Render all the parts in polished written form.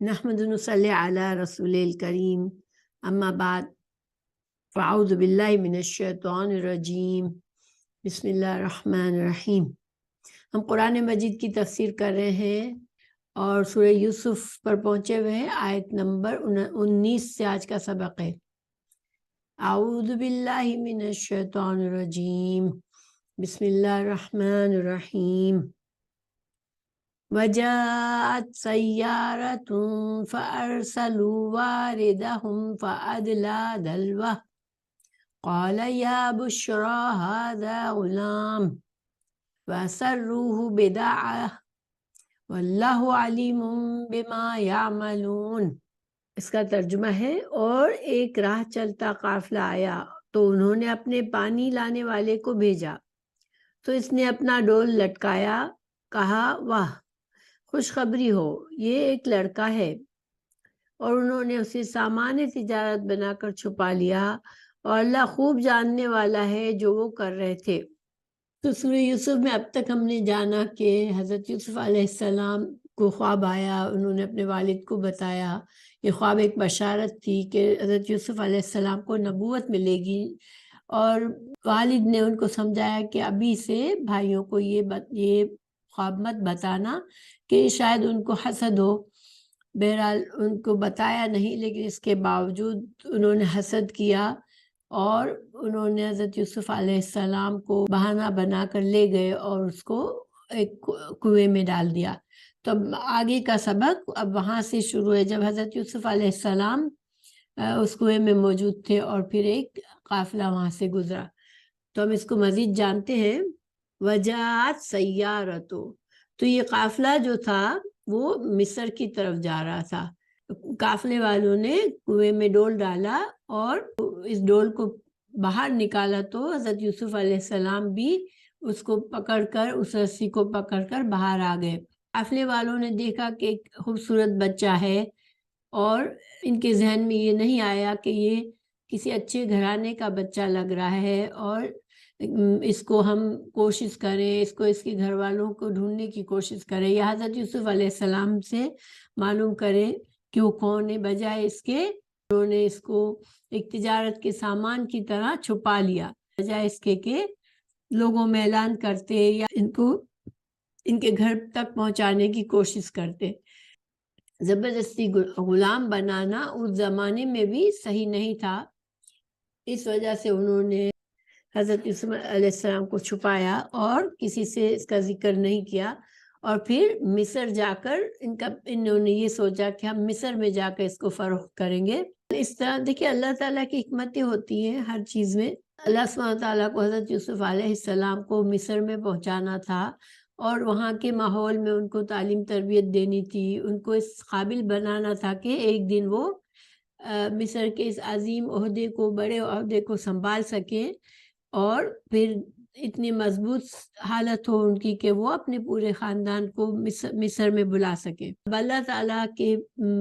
نحمد نصلی علی رسول الکریم اما بعد فاعوذ باللہ من الشیطان الرجیم بسم اللہ الرحمن الرحیم۔ ہم قرآن مجید کی تفسیر کر رہے ہیں اور سورہ یوسف پر پہنچے ہوئے ہیں، آیت نمبر 19 سے آج کا سبق ہے۔ اعوذ باللہ من الشیطان الرجیم بسم اللہ الرحمن الرحیم۔ وجاءت سيارة فأرسلوا واردهم فأدلى دلوه قال يا بشرى هذا غلام فأسروه بدعة والله عليم بما يعملون۔ اس کا ترجمہ ہے، اور ایک راہ چلتا قافلہ آیا تو انہوں نے اپنے پانی لانے والے کو بھیجا، تو اس نے اپنا ڈول لٹکایا، کہا واہ خوشخبری ہو، یہ ایک لڑکا ہے، اور انہوں نے اسے سامان تجارت بنا کر چھپا لیا، اور اللہ خوب جاننے والا ہے جو وہ کر رہے تھے۔ تو سورہ یوسف میں اب تک ہم نے جانا کہ حضرت یوسف علیہ السلام کو خواب آیا، انہوں نے اپنے والد کو بتایا۔ یہ خواب ایک بشارت تھی کہ حضرت یوسف علیہ السلام کو نبوت ملے گی، اور والد نے ان کو سمجھایا کہ ابھی سے بھائیوں کو یہ خواب مت بتانا کہ شاید ان کو حسد ہو۔ بہرحال ان کو بتایا نہیں، لیکن اس کے باوجود انہوں نے حسد کیا، اور انہوں نے حضرت یوسف علیہ السلام کو بہانہ بنا کر لے گئے اور اس کو ایک کنویں میں ڈال دیا۔ تو اب آگے کا سبق اب وہاں سے شروع ہے، جب حضرت یوسف علیہ السلام اس کنویں میں موجود تھے اور پھر ایک قافلہ وہاں سے گزرا۔ تو ہم اس کو مزید جانتے ہیں۔ وجاءت سیارتو، تو یہ قافلہ جو تھا وہ مصر کی طرف جا رہا تھا۔ قافلے والوں نے کنویں میں ڈول ڈالا اور اس ڈول کو باہر نکالا، تو حضرت یوسف علیہ السلام بھی اس کو پکڑ کر، اس رسی کو پکڑ کر باہر آ گئے۔ قافلے والوں نے دیکھا کہ ایک خوبصورت بچہ ہے، اور ان کے ذہن میں یہ نہیں آیا کہ یہ کسی اچھے گھرانے کا بچہ لگ رہا ہے، اور اس کو ہم کوشش کریں، اس کو اس کے گھر والوں کو ڈھونڈنے کی کوشش کریں، یا حضرت یوسف علیہ السلام سے معلوم کریں کہ وہ کون ہے، بجائے اس کے انہوں نے اس کو ایک تجارت کے سامان کی طرح چھپا لیا، بجائے اس کے کہ لوگوں میں اعلان کرتے یا ان کو ان کے گھر تک پہنچانے کی کوشش کرتے۔ زبردستی غلام بنانا اس زمانے میں بھی صحیح نہیں تھا، اس وجہ سے انہوں نے حضرت یوسف علیہ السلام کو چھپایا اور کسی سے اس کا ذکر نہیں کیا، اور پھر مصر جا کر انہوں نے یہ سوچا کہ ہم مصر میں جا کر اس کو فروخت کریں گے۔ اس طرح دیکھیے اللہ تعالیٰ کی حکمتیں ہوتی ہیں ہر چیز میں۔ اللہ سبحانہ تعالیٰ کو حضرت یوسف علیہ السلام کو مصر میں پہنچانا تھا، اور وہاں کے ماحول میں ان کو تعلیم تربیت دینی تھی، ان کو اس قابل بنانا تھا کہ ایک دن وہ مصر کے اس عظیم عہدے کو، بڑے عہدے کو سنبھال سکیں، اور پھر اتنی مضبوط حالت ہو ان کی کہ وہ اپنے پورے خاندان کو مصر میں بلا سکیں۔ اللہ تعالیٰ کے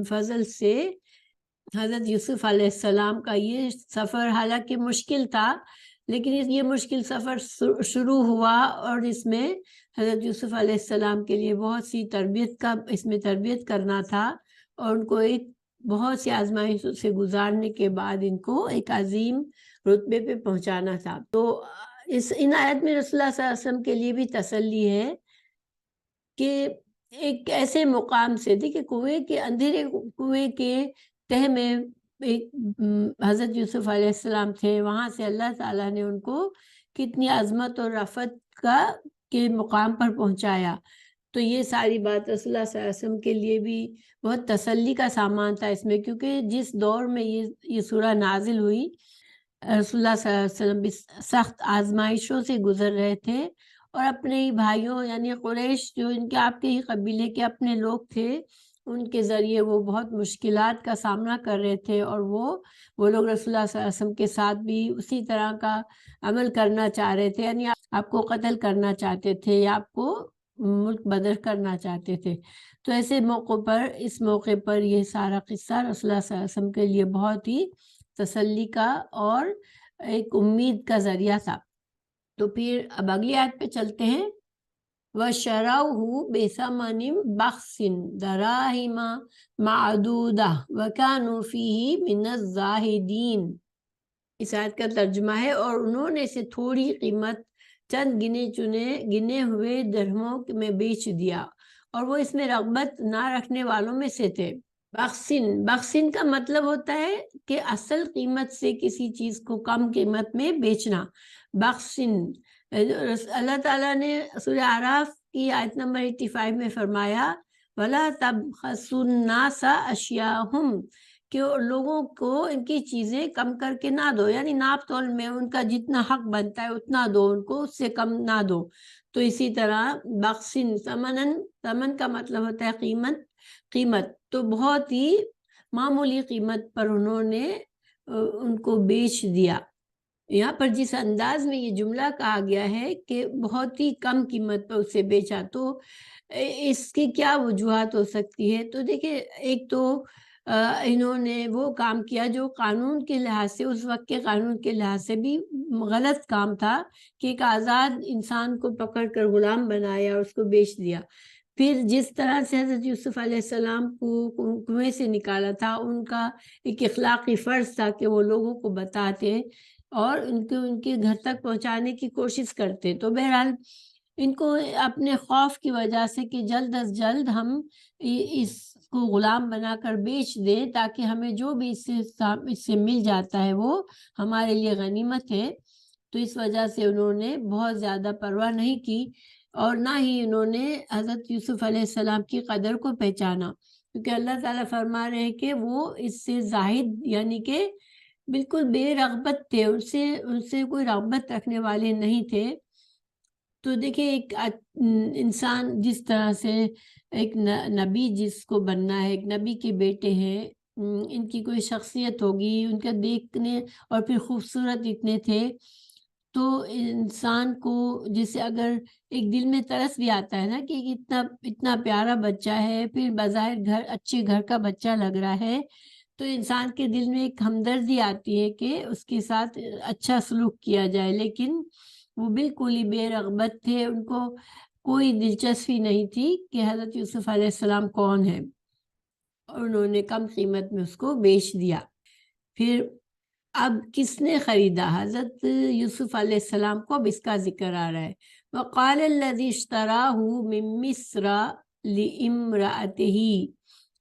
فضل سے حضرت یوسف علیہ السلام کا یہ سفر حالانکہ مشکل تھا، لیکن یہ مشکل سفر شروع ہوا، اور اس میں حضرت یوسف علیہ السلام کے لیے بہت سی تربیت کرنا تھا، اور ان کو ایک بہت سی آزمائشوں سے گزارنے کے بعد ان کو ایک عظیم رتبے پہ پہنچانا تھا۔ تو ان آیت میں رسول اللہ صلی اللہ علیہ وسلم کے لیے بھی تسلی ہے کہ ایک ایسے مقام سے، دیکھیں کنویں کے اندھیرے کنویں کے تہ میں ایک حضرت یوسف علیہ السلام تھے، وہاں سے اللہ تعالیٰ نے ان کو کتنی عظمت اور رفعت کے مقام پر پہنچایا۔ تو یہ ساری بات رسول اللہ صلی اللہ علیہ وسلم کے لیے بھی بہت تسلی کا سامان تھا اس میں، کیونکہ جس دور میں یہ سورہ نازل ہوئی، رسول اللہ صلی اللہ علیہ وسلم بھی سخت آزمائشوں سے گزر رہے تھے، اور اپنے ہی بھائیوں یعنی قریش جو ان کے آپ کے ہی قبیلے کے اپنے لوگ تھے، ان کے ذریعے وہ بہت مشکلات کا سامنا کر رہے تھے، اور وہ لوگ رسول اللہ صلی اللہ علیہ وسلم کے ساتھ بھی اسی طرح کا عمل کرنا چاہ رہے تھے، یعنی آپ کو قتل کرنا چاہتے تھے یا آپ کو ملک بدر کرنا چاہتے تھے۔ تو ایسے اس موقع پر یہ سارا قصہ رسول اللہ صلی اللہ علیہ وسلم کے لیے بہت ہی تسلی کا اور ایک امید کا ذریعہ تھا۔ تو پھر اب اگلی آیت پہ چلتے ہیں۔ وشروه بثمن بخس دراهم معدودہ وكانوا فيه من الزاہدین۔ اس آیت کا ترجمہ ہے، اور انہوں نے اسے تھوڑی قیمت چند گنے ہوئے درہموں میں بیچ دیا، اور وہ اس میں رغبت نہ رکھنے والوں میں سے تھے۔ بخسن کا مطلب ہوتا ہے کہ اصل قیمت سے کسی چیز کو کم قیمت میں بیچنا۔ بخسن، اللہ تعالیٰ نے سورہ اعراف کی آیت نمبر 85 میں فرمایا وَلَا تَبْخَسُوا النَّاسَ أَشْيَاءَهُمْ، کہ لوگوں کو ان کی چیزیں کم کر کے نہ دو، یعنی ناپ تول میں ان کا جتنا حق بنتا ہے اتنا دو، ان کو اس سے کم نہ دو۔ تو اسی طرح بخسن، ثمن کا مطلب ہوتا ہے قیمت، تو بہت ہی معمولی قیمت پر انہوں نے ان کو بیچ دیا۔ یہاں پر جس انداز میں یہ جملہ کہا گیا ہے کہ بہت ہی کم قیمت پر اسے بیچا، تو اس کی کیا وجوہات ہو سکتی ہے؟ تو دیکھیں، ایک تو انہوں نے وہ کام کیا جو قانون کے لحاظ سے، اس وقت کے قانون کے لحاظ سے بھی غلط کام تھا، کہ ایک آزاد انسان کو پکڑ کر غلام بنایا اور اس کو بیچ دیا۔ پھر جس طرح سے حضرت یوسف علیہ السلام کو کنویں سے نکالا تھا، ان کا ایک اخلاقی فرض تھا کہ وہ لوگوں کو بتاتے اور ان کے گھر تک پہنچانے کی کوشش کرتے۔ تو بہرحال ان کو اپنے خوف کی وجہ سے کہ جلد از جلد ہم اس کو غلام بنا کر بیچ دیں تاکہ ہمیں جو بھی اس سے مل جاتا ہے وہ ہمارے لیے غنیمت ہے، تو اس وجہ سے انہوں نے بہت زیادہ پرواہ نہیں کی، اور نہ ہی انہوں نے حضرت یوسف علیہ السلام کی قدر کو پہچانا، کیونکہ اللہ تعالیٰ فرما رہے ہیں کہ وہ اس سے زاہد، یعنی کہ بالکل بے رغبت تھے، ان سے کوئی رغبت رکھنے والے نہیں تھے۔ تو دیکھیں، ایک انسان جس طرح سے ایک نبی جس کو بننا ہے، ایک نبی کے بیٹے ہیں، ان کی کوئی شخصیت ہوگی، ان کا دیکھنے، اور پھر خوبصورت اتنے تھے، تو انسان کو جسے اگر ایک دل میں ترس بھی آتا ہے نا کہ اتنا پیارا بچہ ہے، پھر بظاہر اچھے گھر کا بچہ لگ رہا ہے، تو انسان کے دل میں ایک ہمدردی آتی ہے کہ اس کے ساتھ اچھا سلوک کیا جائے، لیکن وہ بالکل ہی بے رغبت تھے، ان کو کوئی دلچسپی نہیں تھی کہ حضرت یوسف علیہ السلام کون ہے، اور انہوں نے کم قیمت میں اس کو بیچ دیا۔ پھر اب کس نے خریدا حضرت یوسف علیہ السلام کو؟ اب اس کا ذکر آ رہا ہے، وقال الذی اشتراہ من مصر لامرأته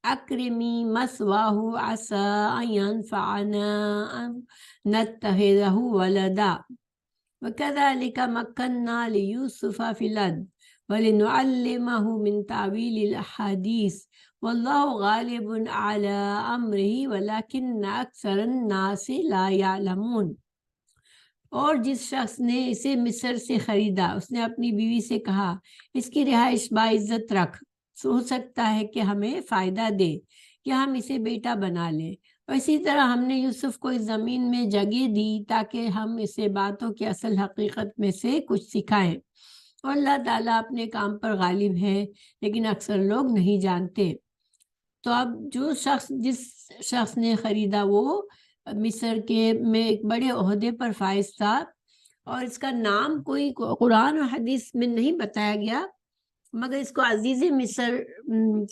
اکرمی مثواہ عسى ان ينفعنا نتخذہ ولدا وكذلك مكنا ليوسف في الأرض ولنعلمه من تعويل الأحاديث والله غالب على أمره ولكن أكثر الناس لا يعلمون۔ اور جس شخص نے اسے مصر سے خریدا، اس نے اپنی بیوی سے کہا اس کی رہائش باعزت رکھ، ہو سکتا ہے کہ ہمیں فائدہ دے یا ہم اسے بیٹا بنا لیں، اور اسی طرح ہم نے یوسف کو اس زمین میں جگہ دی تاکہ ہم اسے باتوں کی اصل حقیقت میں سے کچھ سکھائیں، اور اللہ تعالیٰ اپنے کام پر غالب ہے، لیکن اکثر لوگ نہیں جانتے۔ تو اب جس شخص نے خریدا وہ مصر میں ایک بڑے عہدے پر فائز تھا، اور اس کا نام کوئی قرآن اور حدیث میں نہیں بتایا گیا، مگر اس کو عزیز مصر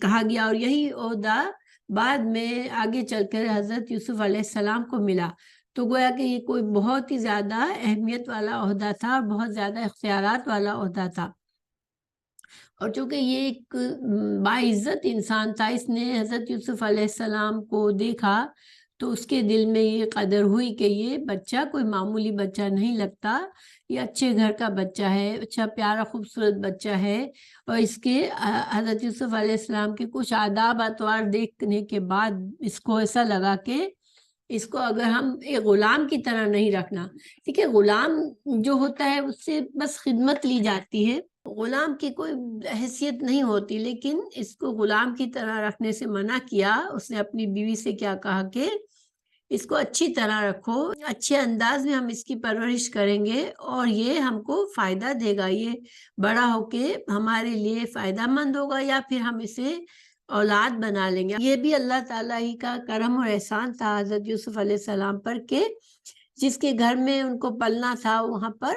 کہا گیا، اور یہی عہدہ بعد میں آگے چل کر حضرت یوسف علیہ السلام کو ملا۔ تو گویا کہ یہ کوئی بہت ہی زیادہ اہمیت والا عہدہ تھا، اور بہت زیادہ اختیارات والا عہدہ تھا، اور چونکہ یہ ایک باعزت انسان تھا، اس نے حضرت یوسف علیہ السلام کو دیکھا تو اس کے دل میں یہ قدر ہوئی کہ یہ بچہ کوئی معمولی بچہ نہیں لگتا، یہ اچھے گھر کا بچہ ہے، اچھا پیارا خوبصورت بچہ ہے، اور اس کے حضرت یوسف علیہ السلام کے کچھ آداب اطوار دیکھنے کے بعد اس کو ایسا لگا کہ اس کو اگر ہم ایک غلام کی طرح نہیں رکھنا، ٹھیک ہے، غلام جو ہوتا ہے اس سے بس خدمت لی جاتی ہے، غلام کی کوئی حیثیت نہیں ہوتی، لیکن اس کو غلام کی طرح رکھنے سے منع کیا۔ اس نے اپنی بیوی سے کیا کہا کہ اس کو اچھی طرح رکھو، اچھے انداز میں ہم اس کی پرورش کریں گے، اور یہ ہم کو فائدہ دے گا، یہ بڑا ہو کے ہمارے لیے فائدہ مند ہوگا، یا پھر ہم اسے اولاد بنا لیں گے۔ یہ بھی اللہ تعالیٰ ہی کا کرم اور احسان تھا حضرت یوسف علیہ السلام پر کہ جس کے گھر میں ان کو پلنا تھا وہاں پر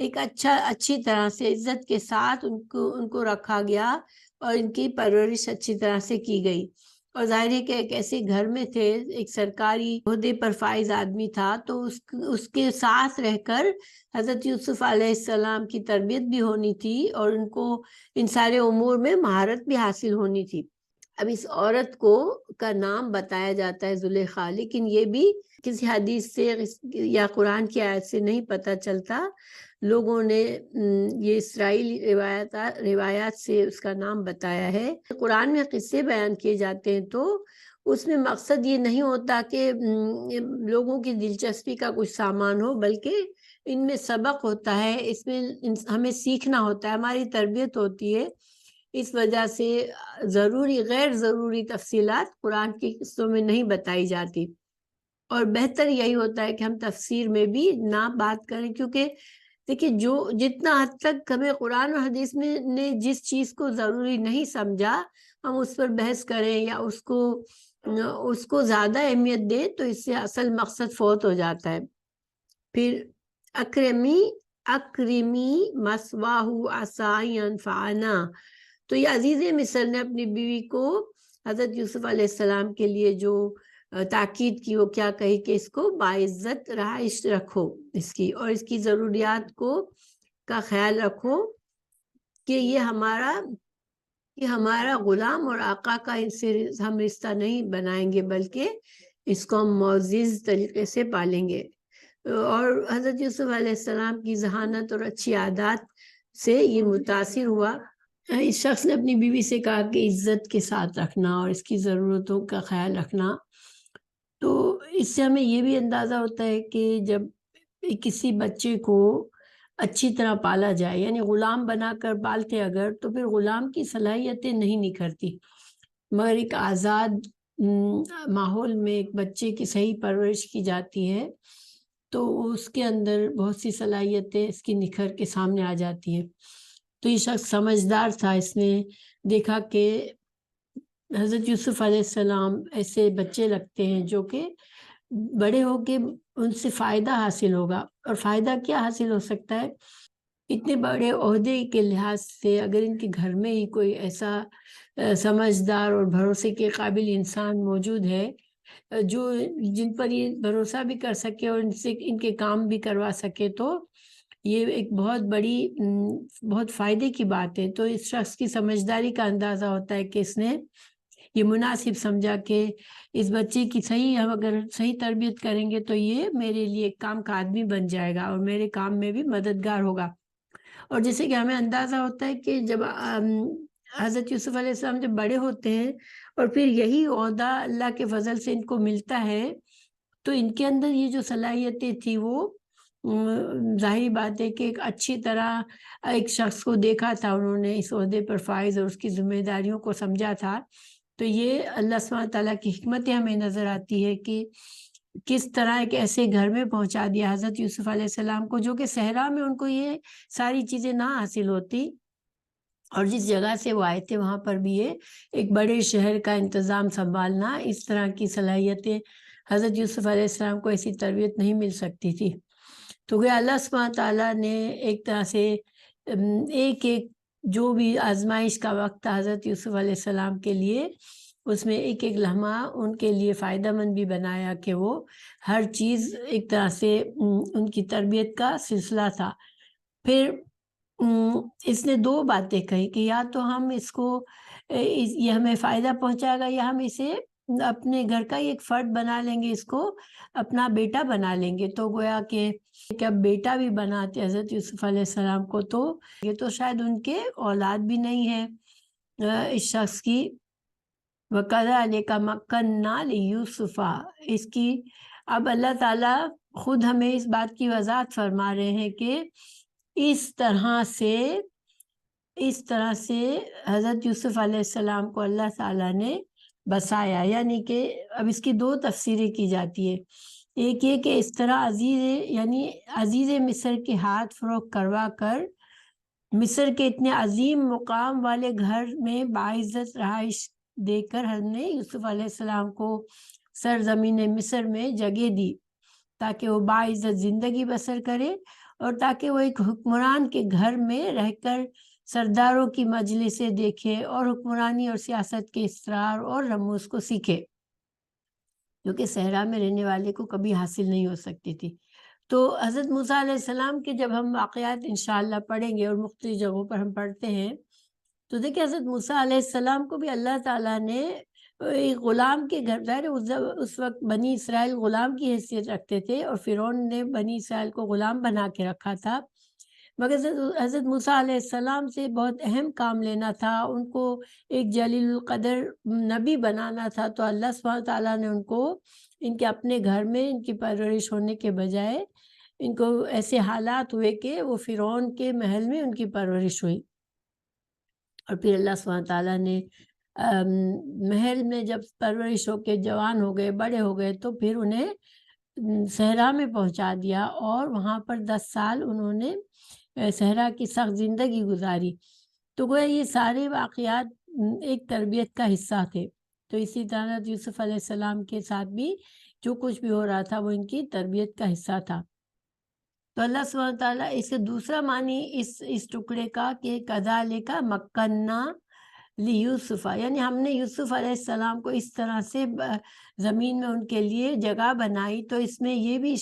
ایک اچھی طرح سے عزت کے ساتھ ان کو رکھا گیا اور ان کی پرورش اچھی طرح سے کی گئی۔ اور ظاہر ہے کہ ایک ایسے گھر میں تھے، ایک سرکاری عہدے پر فائز آدمی تھا، تو اس کے ساتھ رہ کر حضرت یوسف علیہ السلام کی تربیت بھی ہونی تھی اور ان کو ان سارے امور میں مہارت بھی حاصل ہونی تھی۔ اب اس عورت کا نام بتایا جاتا ہے زلیخا، لیکن یہ بھی کسی حدیث سے یا قرآن کی آیت سے نہیں پتہ چلتا، لوگوں نے یہ اسرائیلی روایات سے اس کا نام بتایا ہے۔ قرآن میں قصے بیان کیے جاتے ہیں تو اس میں مقصد یہ نہیں ہوتا کہ لوگوں کی دلچسپی کا کچھ سامان ہو، بلکہ ان میں سبق ہوتا ہے، اس میں ہمیں سیکھنا ہوتا ہے، ہماری تربیت ہوتی ہے۔ اس وجہ سے غیر ضروری تفصیلات قرآن کی قصوں میں نہیں بتائی جاتی، اور بہتر یہی ہوتا ہے کہ ہم تفسیر میں بھی نہ بات کریں، کیونکہ دیکھیے جتنا حد تک ہمیں قرآن اور حدیث میں نے جس چیز کو ضروری نہیں سمجھا ہم اس پر بحث کریں یا اس کو زیادہ اہمیت دیں تو اس سے اصل مقصد فوت ہو جاتا ہے۔ پھر اکرمی مسواہو عسى ينفعنا، تو یہ عزیز مصر نے اپنی بیوی کو حضرت یوسف علیہ السلام کے لیے جو تاکید کی، وہ کیا کہی کہ اس کو باعزت رہائش رکھو اس کی، اور اس کی ضروریات کا خیال رکھو کہ یہ ہمارا غلام اور آقا کا اس سے ہم رشتہ نہیں بنائیں گے، بلکہ اس کو ہم معزز طریقے سے پالیں گے۔ اور حضرت یوسف علیہ السلام کی ذہانت اور اچھی عادات سے یہ متاثر ہوا۔ اس شخص نے اپنی بیوی سے کہا کہ عزت کے ساتھ رکھنا اور اس کی ضرورتوں کا خیال رکھنا۔ تو اس سے ہمیں یہ بھی اندازہ ہوتا ہے کہ جب کسی بچے کو اچھی طرح پالا جائے، یعنی غلام بنا کر پالتے اگر، تو پھر غلام کی صلاحیتیں نہیں نکھرتی، مگر ایک آزاد ماحول میں ایک بچے کی صحیح پرورش کی جاتی ہے تو اس کے اندر بہت سی صلاحیتیں اس کی نکھر کے سامنے آ جاتی ہیں۔ تو یہ شخص سمجھدار تھا، اس نے دیکھا کہ حضرت یوسف علیہ السلام ایسے بچے لگتے ہیں جو کہ بڑے ہو کے ان سے فائدہ حاصل ہوگا، اور فائدہ کیا حاصل ہو سکتا ہے؟ اتنے بڑے عہدے کے لحاظ سے اگر ان کے گھر میں ہی کوئی ایسا سمجھدار اور بھروسے کے قابل انسان موجود ہے جن پر یہ بھروسہ بھی کر سکے اور ان کے کام بھی کروا سکے، تو یہ ایک بہت فائدے کی بات ہے۔ تو اس شخص کی سمجھداری کا اندازہ ہوتا ہے کہ اس نے یہ مناسب سمجھا کہ اس بچے کی ہم اگر صحیح تربیت کریں گے تو یہ میرے لیے ایک کام کا آدمی بن جائے گا اور میرے کام میں بھی مددگار ہوگا۔ اور جیسے کہ ہمیں اندازہ ہوتا ہے کہ جب حضرت یوسف علیہ السلام جب بڑے ہوتے ہیں اور پھر یہی عہدہ اللہ کے فضل سے ان کو ملتا ہے، تو ان کے اندر یہ جو صلاحیتیں تھی وہ ظاہری بات ہے کہ ایک اچھی طرح ایک شخص کو دیکھا تھا انہوں نے اس عہدے پر فائز اور اس کی ذمہ داریوں کو سمجھا تھا، تو یہ اللہ سبحانہ تعالیٰ کی حکمتیں ہمیں نظر آتی ہے کہ کس طرح ایک ایسے گھر میں پہنچا دیا حضرت یوسف علیہ السلام کو جو کہ صحرا میں ان کو یہ ساری چیزیں نہ حاصل ہوتی، اور جس جگہ سے وہ آئے تھے وہاں پر بھی یہ ایک بڑے شہر کا انتظام سنبھالنا، اس طرح کی صلاحیتیں حضرت یوسف علیہ السلام کو ایسی تربیت نہیں مل سکتی تھی۔ تو کہ اللہ سبحانہ تعالیٰ نے ایک طرح سے ایک جو بھی آزمائش کا وقت تھا حضرت یوسف علیہ السلام کے لیے، اس میں ایک لمحہ ان کے لیے فائدہ مند بھی بنایا کہ وہ ہر چیز ایک طرح سے ان کی تربیت کا سلسلہ تھا۔ پھر اس نے دو باتیں کہی کہ یا تو ہم اس کو یہ ہمیں فائدہ پہنچائے گا یا ہم اسے اپنے گھر کا ایک فرد بنا لیں گے، اس کو اپنا بیٹا بنا لیں گے۔ تو گویا کہ اب بیٹا بھی بناتے حضرت یوسف علیہ السلام کو تو یہ تو شاید ان کے اولاد بھی نہیں ہے اس شخص کی۔ وَكَذَلِكَ مَكَّنَّا لِيُوسُفَ، اس کی اب اللہ تعالیٰ خود ہمیں اس بات کی وضاحت فرما رہے ہیں کہ اس طرح سے حضرت یوسف علیہ السلام کو اللہ تعالیٰ نے بسایا، یعنی کہ اب اس کی دو تفسیریں کی جاتی ہے۔ ایک یہ کہ اس طرح عزیز مصر کے ہاتھ فروخت کروا کر مصر کے اتنے عظیم مقام والے گھر میں باعزت رہائش دے کر ہم نے یوسف علیہ السلام کو سرزمین مصر میں جگہ دی تاکہ وہ باعزت زندگی بسر کرے اور تاکہ وہ ایک حکمران کے گھر میں رہ کر سرداروں کی مجلسیں دیکھے اور حکمرانی اور سیاست کے اسرار اور رموز کو سیکھے، جو کہ صحرا میں رہنے والے کو کبھی حاصل نہیں ہو سکتی تھی۔ تو حضرت موسیٰ علیہ السلام کے جب ہم واقعات انشاءاللہ پڑھیں گے اور مختلف جگہوں پر ہم پڑھتے ہیں، تو دیکھیں حضرت موسیٰ علیہ السلام کو بھی اللہ تعالیٰ نے ایک غلام کے گھر، ظاہر اس وقت بنی اسرائیل غلام کی حیثیت رکھتے تھے اور فرعون نے بنی اسرائیل کو غلام بنا کے رکھا تھا، مگر حضرت موسیٰ علیہ السلام سے بہت اہم کام لینا تھا، ان کو ایک جلیل القدر نبی بنانا تھا، تو اللہ سبحانہ تعالیٰ نے ان کو ان کے اپنے گھر میں ان کی پرورش ہونے کے بجائے ان کو ایسے حالات ہوئے کہ وہ فرعون کے محل میں ان کی پرورش ہوئی، اور پھر اللہ سبحانہ تعالیٰ نے محل میں جب پرورش ہو کے جوان ہو گئے، بڑے ہو گئے، تو پھر انہیں صحرا میں پہنچا دیا اور وہاں پر 10 سال انہوں نے صحرا کی سخت زندگی گزاری۔ تو گویا یہ سارے واقعات ایک تربیت کا حصہ تھے۔ تو اسی طرح یوسف علیہ السلام کے ساتھ بھی جو کچھ بھی ہو رہا تھا وہ ان کی تربیت کا حصہ تھا۔ تو اللہ سبحانہ تعالیٰ اس کے دوسرا معنی اس ٹکڑے کا کہ کذالک مکننا لیوسف، یعنی ہم نے یوسف علیہ السلام کو اس طرح سے زمین میں ان کے لیے جگہ بنائی، تو اس میں یہ بھی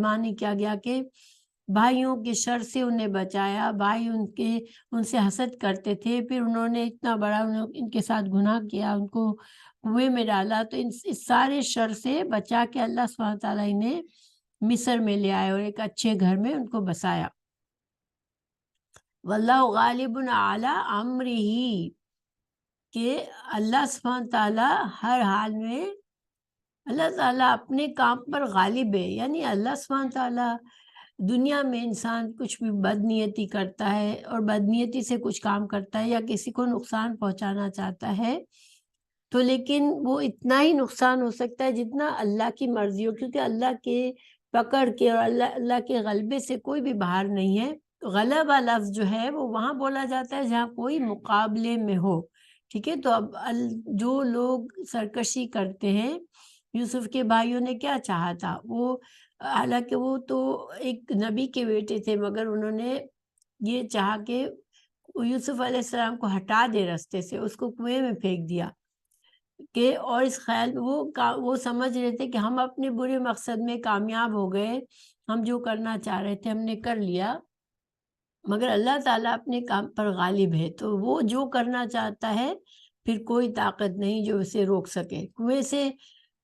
معنی کیا گیا کہ بھائیوں کے شر سے انہیں بچایا، بھائی ان سے حسد کرتے تھے، پھر انہوں نے اتنا بڑا ان کے ساتھ گناہ کیا، ان کو کنویں میں ڈالا، تو اس سارے شر سے بچا کے اللہ سبحانہ تعالیٰ انہیں مصر میں لے آئے اور ایک اچھے گھر میں ان کو بسایا۔ واللہ غالب علی امرہ، کہ اللہ سبحانہ تعالیٰ ہر حال میں، اللہ تعالیٰ اپنے کام پر غالب ہے، یعنی اللہ سبحانہ تعالیٰ دنیا میں انسان کچھ بھی بد نیتی کرتا ہے اور بد نیتی سے کچھ کام کرتا ہے یا کسی کو نقصان پہنچانا چاہتا ہے، تو لیکن وہ اتنا ہی نقصان ہو سکتا ہے جتنا اللہ کی مرضی ہو، کیونکہ اللہ کے پکڑ کے اور اللہ کے غلبے سے کوئی بھی باہر نہیں ہے۔ غلبہ لفظ جو ہے وہ وہاں بولا جاتا ہے جہاں کوئی مقابلے میں ہو، ٹھیک ہے۔ تو اب جو لوگ سرکشی کرتے ہیں، یوسف کے بھائیوں نے کیا چاہا تھا، وہ حالانکہ وہ تو ایک نبی کے بیٹے تھے، مگر انہوں نے یہ چاہا کہ یوسف علیہ السلام کو ہٹا دے راستے سے، اس کو کنویں میں پھینک دیا کہ، اور اس خیال وہ سمجھ رہے تھے کہ ہم اپنے برے مقصد میں کامیاب ہو گئے، ہم جو کرنا چاہ رہے تھے ہم نے کر لیا، مگر اللہ تعالیٰ اپنے کام پر غالب ہے، تو وہ جو کرنا چاہتا ہے پھر کوئی طاقت نہیں جو اسے روک سکے۔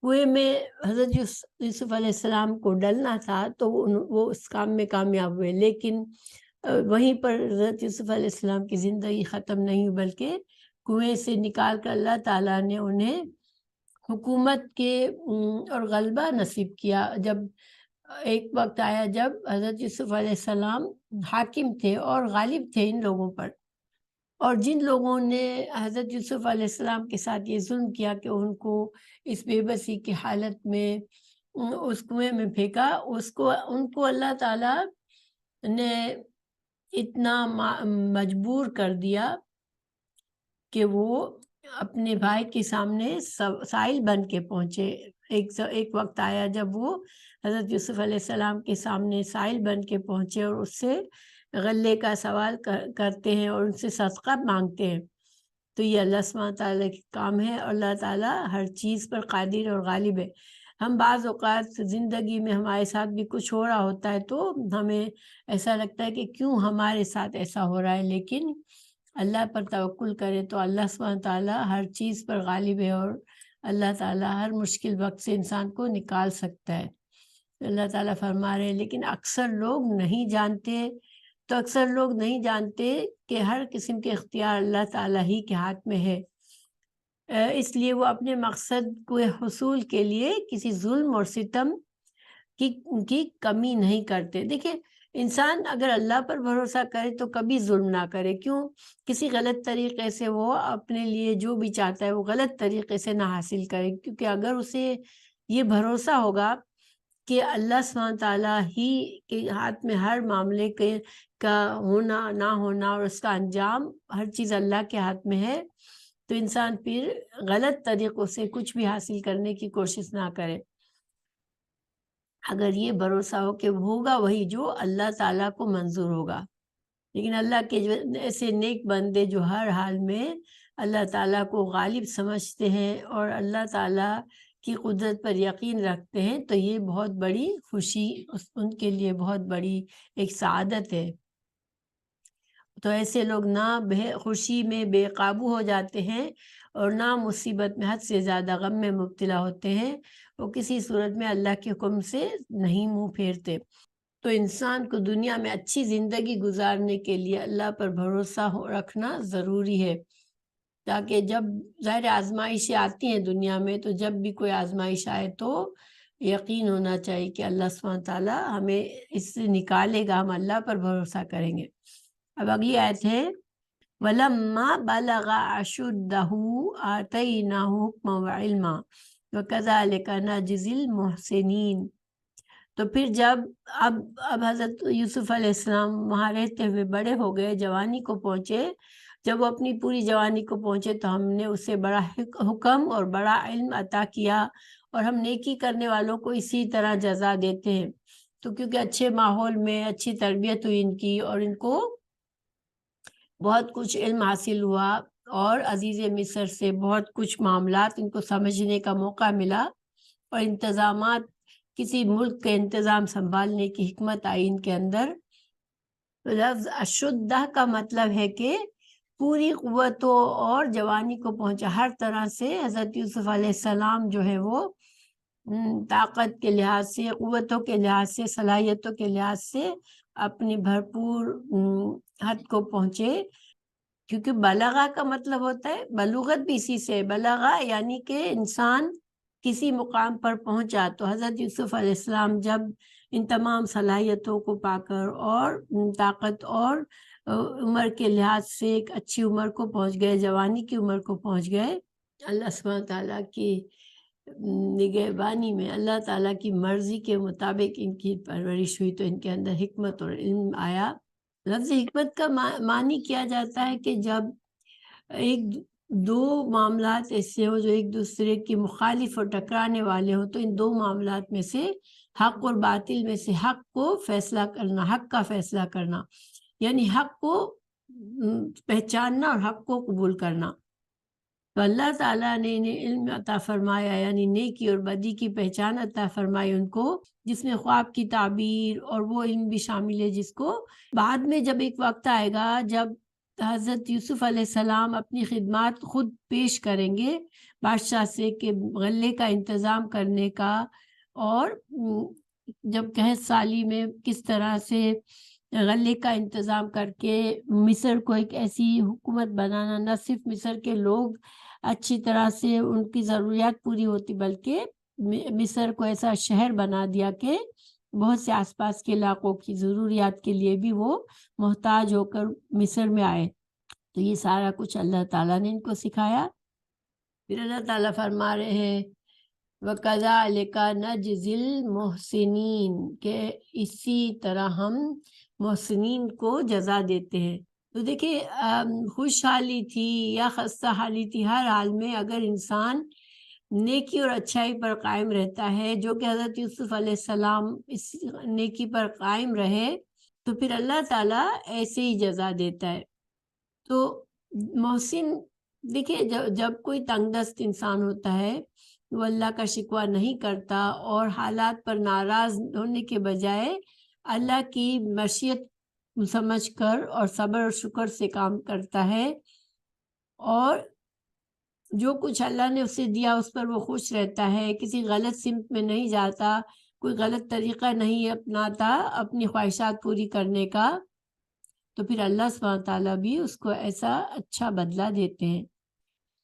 کنویں میں حضرت یوسف علیہ السلام کو ڈلنا تھا تو وہ اس کام میں کامیاب ہوئے، لیکن وہیں پر حضرت یوسف علیہ السلام کی زندگی ختم نہیں ہوئی، بلکہ کنویں سے نکال کر اللہ تعالیٰ نے انہیں حکومت کے اور غلبہ نصیب کیا۔ جب ایک وقت آیا جب حضرت یوسف علیہ السلام حاکم تھے اور غالب تھے ان لوگوں پر، اور جن لوگوں نے حضرت یوسف علیہ السلام کے ساتھ یہ ظلم کیا کہ ان کو اس بے بسی کی حالت میں اس کنویں میں پھینکا، ان کو اللہ تعالیٰ نے اتنا مجبور کر دیا کہ وہ اپنے بھائی کے سامنے سائل بن کے پہنچے۔ ایک وقت آیا جب وہ حضرت یوسف علیہ السلام کے سامنے سائل بن کے پہنچے اور اس سے غلے کا سوال کرتے ہیں اور ان سے صدقہ مانگتے ہیں۔ تو یہ اللہ سبحانہ تعالیٰ کا کام ہے، اور اللہ تعالیٰ ہر چیز پر قادر اور غالب ہے۔ ہم بعض اوقات زندگی میں ہمارے ساتھ بھی کچھ ہو رہا ہوتا ہے تو ہمیں ایسا لگتا ہے کہ کیوں ہمارے ساتھ ایسا ہو رہا ہے، لیکن اللہ پر توکل کرے تو اللہ سبحانہ تعالیٰ ہر چیز پر غالب ہے، اور اللہ تعالیٰ ہر مشکل وقت سے انسان کو نکال سکتا ہے۔ اللہ تعالیٰ فرما رہے ہیں، لیکن اکثر لوگ نہیں جانتے، تو اکثر لوگ نہیں جانتے کہ ہر قسم کے اختیار اللہ تعالیٰ ہی کے ہاتھ میں ہے، اس لیے وہ اپنے مقصد کو حصول کے لیے کسی ظلم اور ستم کی کمی نہیں کرتے۔ دیکھیں، انسان اگر اللہ پر بھروسہ کرے تو کبھی ظلم نہ کرے، کیوں؟ کسی غلط طریقے سے وہ اپنے لیے جو بھی چاہتا ہے وہ غلط طریقے سے نہ حاصل کرے، کیونکہ اگر اسے یہ بھروسہ ہوگا کہ اللہ سبحانہ تعالیٰ ہی کے ہاتھ میں ہر معاملے کا ہونا نہ ہونا اور اس کا انجام ہر چیز اللہ کے ہاتھ میں ہے، تو انسان پھر غلط طریقوں سے کچھ بھی حاصل کرنے کی کوشش نہ کرے۔ اگر یہ بھروسہ ہو کہ ہوگا وہی جو اللہ تعالیٰ کو منظور ہوگا۔ لیکن اللہ کے جو ایسے نیک بندے جو ہر حال میں اللہ تعالیٰ کو غالب سمجھتے ہیں اور اللہ تعالیٰ کی قدرت پر یقین رکھتے ہیں، تو یہ بہت بڑی خوشی، ان کے لیے بہت بڑی ایک سعادت ہے۔ تو ایسے لوگ نہ خوشی میں بے قابو ہو جاتے ہیں اور نہ مصیبت میں حد سے زیادہ غم میں مبتلا ہوتے ہیں، وہ کسی صورت میں اللہ کے حکم سے نہیں منہ پھیرتے۔ تو انسان کو دنیا میں اچھی زندگی گزارنے کے لیے اللہ پر بھروسہ رکھنا ضروری ہے، تاکہ جب ظاہر آزمائشیں آتی ہیں دنیا میں، تو جب بھی کوئی آزمائش آئے تو یقین ہونا چاہیے کہ اللہ سبحانہ تعالیٰ ہمیں اس سے نکالے گا، ہم اللہ پر بھروسہ کریں گے۔ اب اگلی آیت ہے وَلَمَّا بَلَغَ أَشُدَّهُ آتَيْنَاهُ حُکْمًا وَعِلْمًا وَكَذَلِكَ نَجْزِي الْمُحْسِنِينَ۔ تو پھر جب اب حضرت یوسف علیہ السلام وہاں رہتے ہوئے بڑے ہو گئے، جوانی کو پہنچے، جب وہ اپنی پوری جوانی کو پہنچے تو ہم نے اسے بڑا حکم اور بڑا علم عطا کیا، اور ہم نیکی کرنے والوں کو اسی طرح جزا دیتے ہیں۔ تو کیونکہ اچھے ماحول میں اچھی تربیت ہوئی ان کی، اور ان کو بہت کچھ علم حاصل ہوا، اور عزیز مصر سے بہت کچھ معاملات ان کو سمجھنے کا موقع ملا، اور انتظامات، کسی ملک کے انتظام سنبھالنے کی حکمت آئی ان کے اندر۔ لفظ اشدہ کا مطلب ہے کہ پوری قوتوں اور جوانی کو پہنچا، ہر طرح سے حضرت یوسف علیہ السلام جو ہے وہ طاقت کے لحاظ سے، قوتوں کے لحاظ سے، صلاحیتوں کے لحاظ سے اپنی بھرپور حد کو پہنچے۔ کیونکہ بلغہ کا مطلب ہوتا ہے، بلوغت بھی اسی سے، بلغہ یعنی کہ انسان کسی مقام پر پہنچا۔ تو حضرت یوسف علیہ السلام جب ان تمام صلاحیتوں کو پا کر اور طاقت اور عمر کے لحاظ سے ایک اچھی عمر کو پہنچ گئے، جوانی کی عمر کو پہنچ گئے، اللہ سبحانہ تعالیٰ کی نگہبانی میں، اللہ تعالیٰ کی مرضی کے مطابق ان کی پرورش ہوئی، تو ان کے اندر حکمت اور علم آیا۔ لفظ حکمت کا معنی کیا جاتا ہے کہ جب ایک دو معاملات ایسے ہو جو ایک دوسرے کی مخالف اور ٹکرانے والے ہو، تو ان دو معاملات میں سے حق اور باطل میں سے حق کو فیصلہ کرنا، حق کا فیصلہ کرنا، یعنی حق کو پہچاننا اور حق کو قبول کرنا۔ تو اللہ تعالیٰ نے انہیں علم عطا فرمایا، یعنی نیکی اور بدی کی پہچان عطا فرمائی ان کو، جس میں خواب کی تعبیر اور وہ علم بھی شامل ہے جس کو بعد میں جب ایک وقت آئے گا جب حضرت یوسف علیہ السلام اپنی خدمات خود پیش کریں گے بادشاہ سے کہ غلے کا انتظام کرنے کا، اور جب قحط سالی میں کس طرح سے غلے کا انتظام کر کے مصر کو ایک ایسی حکومت بنانا، نہ صرف مصر کے لوگ اچھی طرح سے ان کی ضروریات پوری ہوتی، بلکہ مصر کو ایسا شہر بنا دیا کہ بہت سے آس پاس کے علاقوں کی ضروریات کے لیے بھی وہ محتاج ہو کر مصر میں آئے۔ تو یہ سارا کچھ اللہ تعالیٰ نے ان کو سکھایا۔ پھر اللہ تعالیٰ فرما رہے ہیں وَكَذَلِكَ نَجْزِي الْمُحْسِنِينَ، کہ اسی طرح ہم محسنین کو جزا دیتے ہیں۔ تو دیکھیں خوشحالی تھی یا خستہ حالی تھی، ہر حال میں اگر انسان نیکی اور اچھائی پر قائم رہتا ہے، جو کہ حضرت یوسف علیہ السلام اس نیکی پر قائم رہے، تو پھر اللہ تعالیٰ ایسے ہی جزا دیتا ہے۔ تو محسن دیکھیں جب کوئی تنگ دست انسان ہوتا ہے وہ اللہ کا شکوہ نہیں کرتا اور حالات پر ناراض ہونے کے بجائے اللہ کی مشیت سمجھ کر اور صبر اور شکر سے کام کرتا ہے، اور جو کچھ اللہ نے اسے دیا اس پر وہ خوش رہتا ہے، کسی غلط سمت میں نہیں جاتا، کوئی غلط طریقہ نہیں اپناتا اپنی خواہشات پوری کرنے کا، تو پھر اللہ سبحانہ تعالیٰ بھی اس کو ایسا اچھا بدلہ دیتے ہیں۔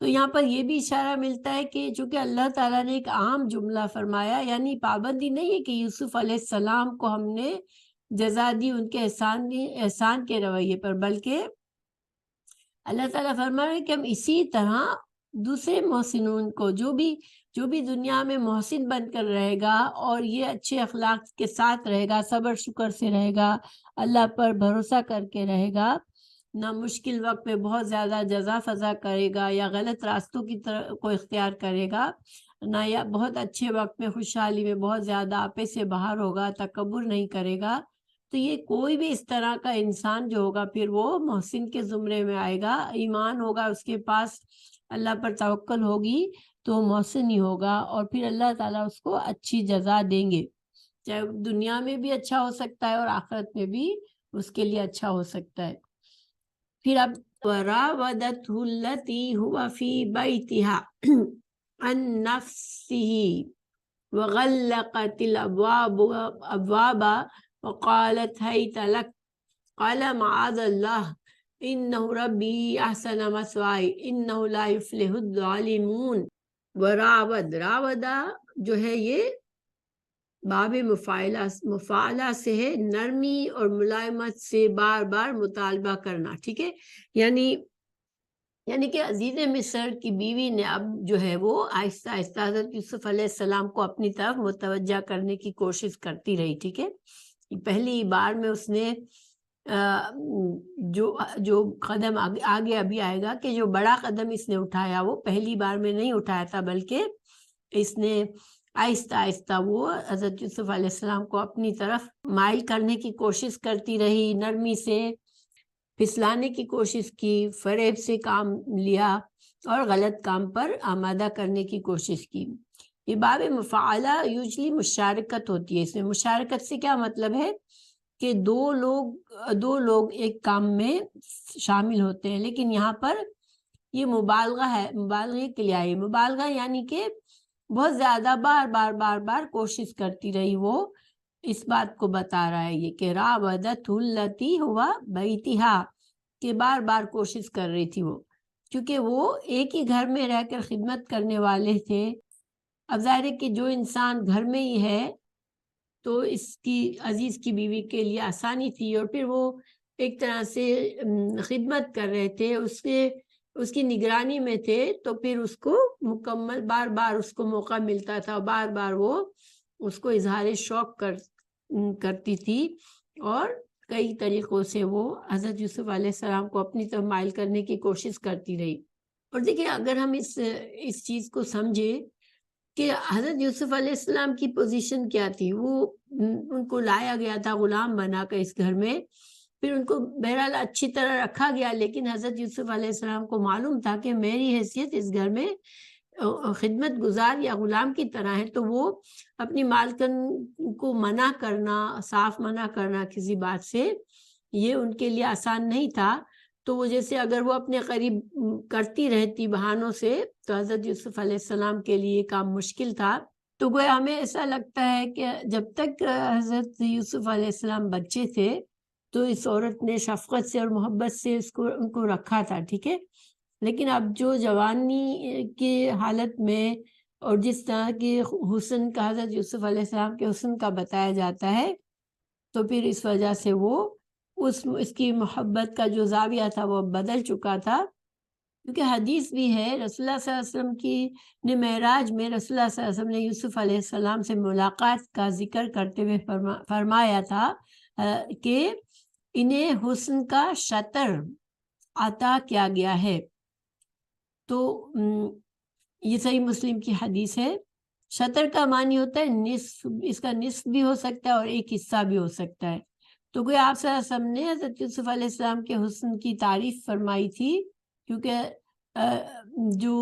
تو یہاں پر یہ بھی اشارہ ملتا ہے کہ چونکہ اللہ تعالیٰ نے ایک عام جملہ فرمایا، یعنی پابندی نہیں ہے کہ یوسف علیہ السلام کو ہم نے جزا دی ان کے احسان کے رویے پر، بلکہ اللہ تعالیٰ فرما رہے ہیں کہ ہم اسی طرح دوسرے محسنون کو، جو بھی دنیا میں محسن بن کر رہے گا اور یہ اچھے اخلاق کے ساتھ رہے گا، صبر شکر سے رہے گا، اللہ پر بھروسہ کر کے رہے گا، نہ مشکل وقت میں بہت زیادہ جزا فضا کرے گا یا غلط راستوں کی طرف کو اختیار کرے گا، نہ یا بہت اچھے وقت میں خوشحالی میں بہت زیادہ آپے سے باہر ہوگا، تکبر نہیں کرے گا، تو یہ کوئی بھی اس طرح کا انسان جو ہوگا پھر وہ محسن کے زمرے میں آئے گا، ایمان ہوگا اس کے پاس، اللہ پر توکل ہوگی تو محسن ہی ہوگا، اور پھر اللہ تعالیٰ اس کو اچھی جزا دیں گے، چاہے دنیا میں بھی اچھا ہو سکتا ہے اور آخرت میں بھی اس کے لیے اچھا ہو سکتا ہے۔ پھر اب وراودته التي هو في بيتها عن نفسه وغلقت الابواب وقالت هيت لك قال معاذ الله انه ربي احسن مثواي انه لا يفلح الظالمون۔ راودہ جو ہے یہ باب مفاعلہ سے ہے، نرمی اور ملائمت سے بار بار مطالبہ کرنا، ٹھیک ہے، یعنی کہ عزیز مصر کی بیوی نے اب جو ہے وہ آہستہ آہستہ حضرت یوسف علیہ السلام کو اپنی طرف متوجہ کرنے کی کوشش کرتی رہی، ٹھیک ہے۔ پہلی بار میں اس نے جو قدم آگے ابھی آئے گا کہ جو بڑا قدم اس نے اٹھایا وہ پہلی بار میں نہیں اٹھایا تھا، بلکہ اس نے آہستہ آہستہ وہ حضرت یوسف علیہ السلام کو اپنی طرف مائل کرنے کی کوشش کرتی رہی، نرمی سے پھسلانے کی کوشش کی، فریب سے کام لیا اور غلط کام پر آمادہ کرنے کی کوشش کی۔ یہ باب مفاعلہ یوزلی مشارکت ہوتی ہے، اس میں مشارکت سے کیا مطلب ہے کہ دو لوگ ایک کام میں شامل ہوتے ہیں، لیکن یہاں پر یہ مبالغہ ہے، مبالغے کے لیے آئی، مبالغہ یعنی کہ بہت زیادہ بار بار کوشش کرتی رہی، وہ اس بات کو بتا رہا ہے یہ کہ راودته التي هو بيتها، کہ بار بار کوشش کر رہی تھی وہ، کیونکہ وہ ایک ہی گھر میں رہ کر خدمت کرنے والے تھے۔ اب ظاہر ہے کہ جو انسان گھر میں ہی ہے تو اس کی عزیز کی بیوی کے لیے آسانی تھی، اور پھر وہ ایک طرح سے خدمت کر رہے تھے، اس کی نگرانی میں تھے، تو پھر اس کو مکمل بار بار اس کو موقع ملتا تھا، بار بار وہ اس کو اظہار شوق کرتی تھی، اور کئی طریقوں سے وہ حضرت یوسف علیہ السلام کو اپنی طرف مائل کرنے کی کوشش کرتی رہی۔ اور دیکھیں اگر ہم اس چیز کو سمجھے کہ حضرت یوسف علیہ السلام کی پوزیشن کیا تھی، وہ ان کو لایا گیا تھا غلام بنا کر اس گھر میں، پھر ان کو بہرحال اچھی طرح رکھا گیا، لیکن حضرت یوسف علیہ السلام کو معلوم تھا کہ میری حیثیت اس گھر میں خدمت گزار یا غلام کی طرح ہے، تو وہ اپنی مالکن کو منع کرنا، صاف منع کرنا کسی بات سے، یہ ان کے لیے آسان نہیں تھا۔ تو وہ جیسے اگر وہ اپنے قریب کرتی رہتی بہانوں سے تو حضرت یوسف علیہ السلام کے لیے کام مشکل تھا۔ تو گویا ہمیں ایسا لگتا ہے کہ جب تک حضرت یوسف علیہ السلام بچے تھے تو اس عورت نے شفقت سے اور محبت سے ان کو رکھا تھا، ٹھیک ہے، لیکن اب جو جوانی کی حالت میں اور جس طرح کی حسن کا حضرت یوسف علیہ السلام کے حسن کا بتایا جاتا ہے، تو پھر اس وجہ سے وہ اس کی محبت کا جو زاویہ تھا وہ بدل چکا تھا، کیونکہ حدیث بھی ہے رسول اللہ صلی اللہ علیہ وسلم کی معراج میں رسول اللہ صلی اللہ علیہ وسلم نے یوسف علیہ السلام سے ملاقات کا ذکر کرتے ہوئے فرمایا تھا کہ انہیں حسن کا شطر عطا کیا گیا ہے۔ تو یہ صحیح مسلم کی حدیث ہے۔ شطر کا معنی ہوتا ہے نصف، اس کا نصف بھی ہو سکتا ہے اور ایک حصہ بھی ہو سکتا ہے۔ تو کوئی آپ صلی اللہ علیہ وسلم نے حضرت یوسف علیہ السلام کے حسن کی تعریف فرمائی تھی، کیونکہ جو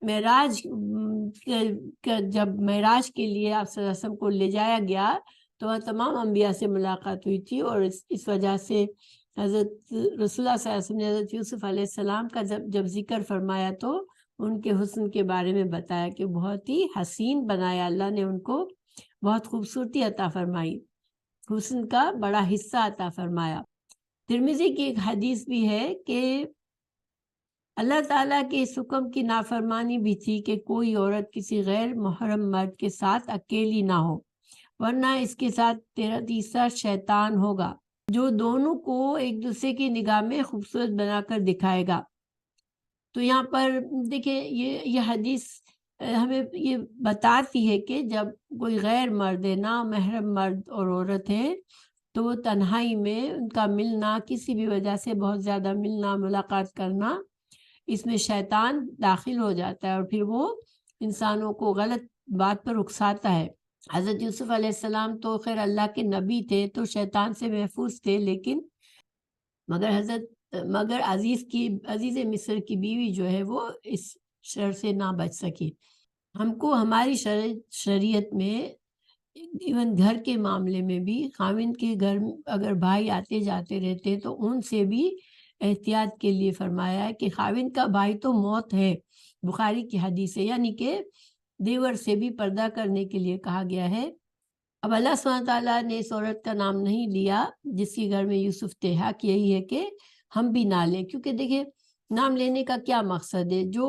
معراج جب معراج کے لیے آپ صلی اللہ علیہ وسلم کو لے جایا گیا تو وہاں تمام انبیاء سے ملاقات ہوئی تھی، اور اس وجہ سے حضرت رسول اللہ صلی اللہ علیہ وسلم نے حضرت یوسف علیہ السلام کا جب ذکر فرمایا تو ان کے حسن کے بارے میں بتایا کہ بہت ہی حسین بنایا اللہ نے ان کو، بہت خوبصورتی عطا فرمائی، حسن کا بڑا حصہ عطا فرمایا۔ ترمذی کی ایک حدیث بھی ہے کہ اللہ تعالیٰ کے اس حکم کی نافرمانی بھی تھی کہ کوئی عورت کسی غیر محرم مرد کے ساتھ اکیلی نہ ہو، ورنہ اس کے ساتھ تیسرا شیطان ہوگا جو دونوں کو ایک دوسرے کی نگاہ میں خوبصورت بنا کر دکھائے گا۔ تو یہاں پر دیکھیں یہ حدیث ہمیں یہ بتاتی ہے کہ جب کوئی غیر مرد ہے، نا محرم مرد اور عورت ہے، تو وہ تنہائی میں ان کا ملنا، کسی بھی وجہ سے بہت زیادہ ملنا، ملاقات کرنا، اس میں شیطان داخل ہو جاتا ہے اور پھر وہ انسانوں کو غلط بات پر اکساتا ہے۔ حضرت یوسف علیہ السلام تو خیر اللہ کے نبی تھے تو شیطان سے محفوظ تھے، لیکن مگر عزیز مصر کی بیوی جو ہے وہ اس شر سے نہ بچ سکی۔ ہم کو ہماری شریعت میں ایون گھر کے معاملے میں بھی خاوند کے گھر اگر بھائی آتے جاتے رہتے تو ان سے بھی احتیاط کے لیے فرمایا ہے کہ خاوند کا بھائی تو موت ہے، بخاری کی حدیث ہے، یعنی کہ دیور سے بھی پردہ کرنے کے لیے کہا گیا ہے۔ اب اللہ سبحانہ تعالیٰ نے اس عورت کا نام نہیں لیا جس کے گھر میں یوسف تھے، حق یہی ہے کہ ہم بھی نہ لیں، کیونکہ دیکھیں نام لینے کا کیا مقصد ہے، جو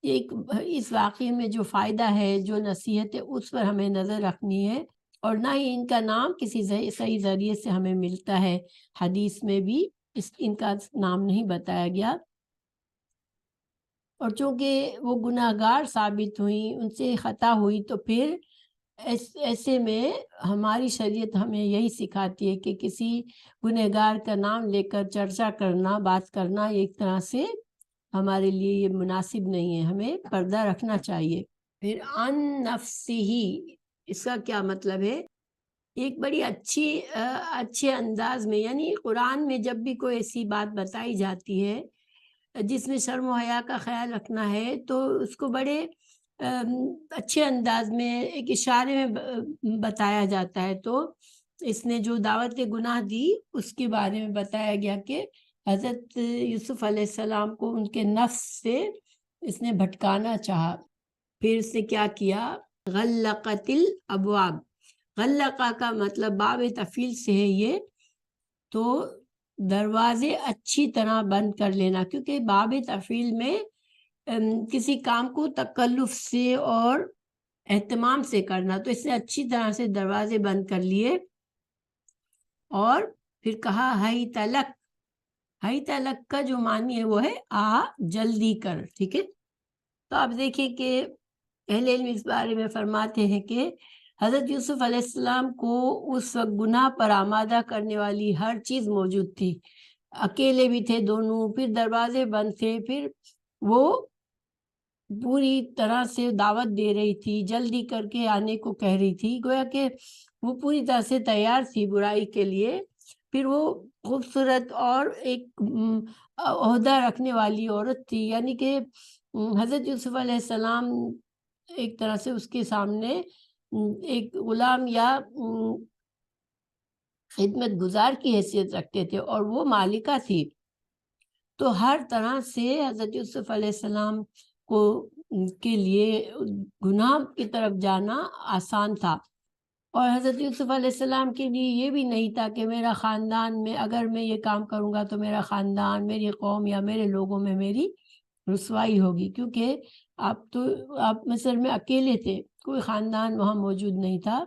ایک اس واقعے میں جو فائدہ ہے، جو نصیحت ہے، اس پر ہمیں نظر رکھنی ہے، اور نہ ہی ان کا نام کسی صحیح ذریعے سے ہمیں ملتا ہے۔ حدیث میں بھی ان کا نام نہیں بتایا گیا، اور چونکہ وہ گناہ گار ثابت ہوئیں، ان سے خطا ہوئی، تو پھر ایسے میں ہماری شریعت ہمیں یہی سکھاتی ہے کہ کسی گنہگار کا نام لے کر چرچا کرنا، بات کرنا، ایک طرح سے ہمارے لیے یہ مناسب نہیں ہے، ہمیں پردہ رکھنا چاہیے۔ پھر عن نفسہ، اس کا کیا مطلب ہے؟ ایک بڑی اچھے انداز میں، یعنی قرآن میں جب بھی کوئی ایسی بات بتائی جاتی ہے جس میں شرم و حیا کا خیال رکھنا ہے، تو اس کو بڑے اچھے انداز میں ایک اشارے میں بتایا جاتا ہے۔ تو اس نے جو دعوت گناہ دی اس کے بارے میں بتایا گیا کہ حضرت یوسف علیہ السلام کو ان کے نفس سے اس نے بھٹکانا چاہا۔ پھر اس نے کیا کیا؟ غلقت الابواب، غلقہ کا مطلب باب تفعیل سے ہے یہ، تو دروازے اچھی طرح بند کر لینا، کیونکہ باب تفعیل میں کسی کام کو تکلف سے اور اہتمام سے کرنا، تو اس نے اچھی طرح سے دروازے بند کر لیے، اور پھر کہا ہی تلک کا جو معنی ہے وہ ہے آ جلدی کر، ٹھیک ہے۔ تو آپ دیکھیں کہ اہل علم اس بارے میں فرماتے ہیں کہ حضرت یوسف علیہ السلام کو اس وقت گناہ پر آمادہ کرنے والی ہر چیز موجود تھی، اکیلے بھی تھے دونوں، پھر دروازے بند تھے، پھر وہ پوری طرح سے دعوت دے رہی تھی، جلدی کر کے آنے کو کہہ رہی تھی، گویا کہ وہ پوری طرح سے تیار تھی برائی کے لیے۔ پھر وہ خوبصورت اور ایک عہدہ رکھنے والی عورت تھی، یعنی کہ حضرت یوسف علیہ السلام ایک طرح سے اس کے سامنے ایک غلام یا خدمت گزار کی حیثیت رکھتے تھے، اور وہ مالکہ تھی، تو ہر طرح سے حضرت یوسف علیہ السلام کے لیے گناہ کی طرف جانا آسان تھا، اور حضرت یوسف علیہ السلام کے لیے یہ بھی نہیں تھا کہ میرا خاندان میں اگر میں یہ کام کروں گا تو میرا خاندان، میری قوم یا میرے لوگوں میں میری رسوائی ہوگی، کیونکہ آپ مصر میں اکیلے تھے، کوئی خاندان وہاں موجود نہیں تھا۔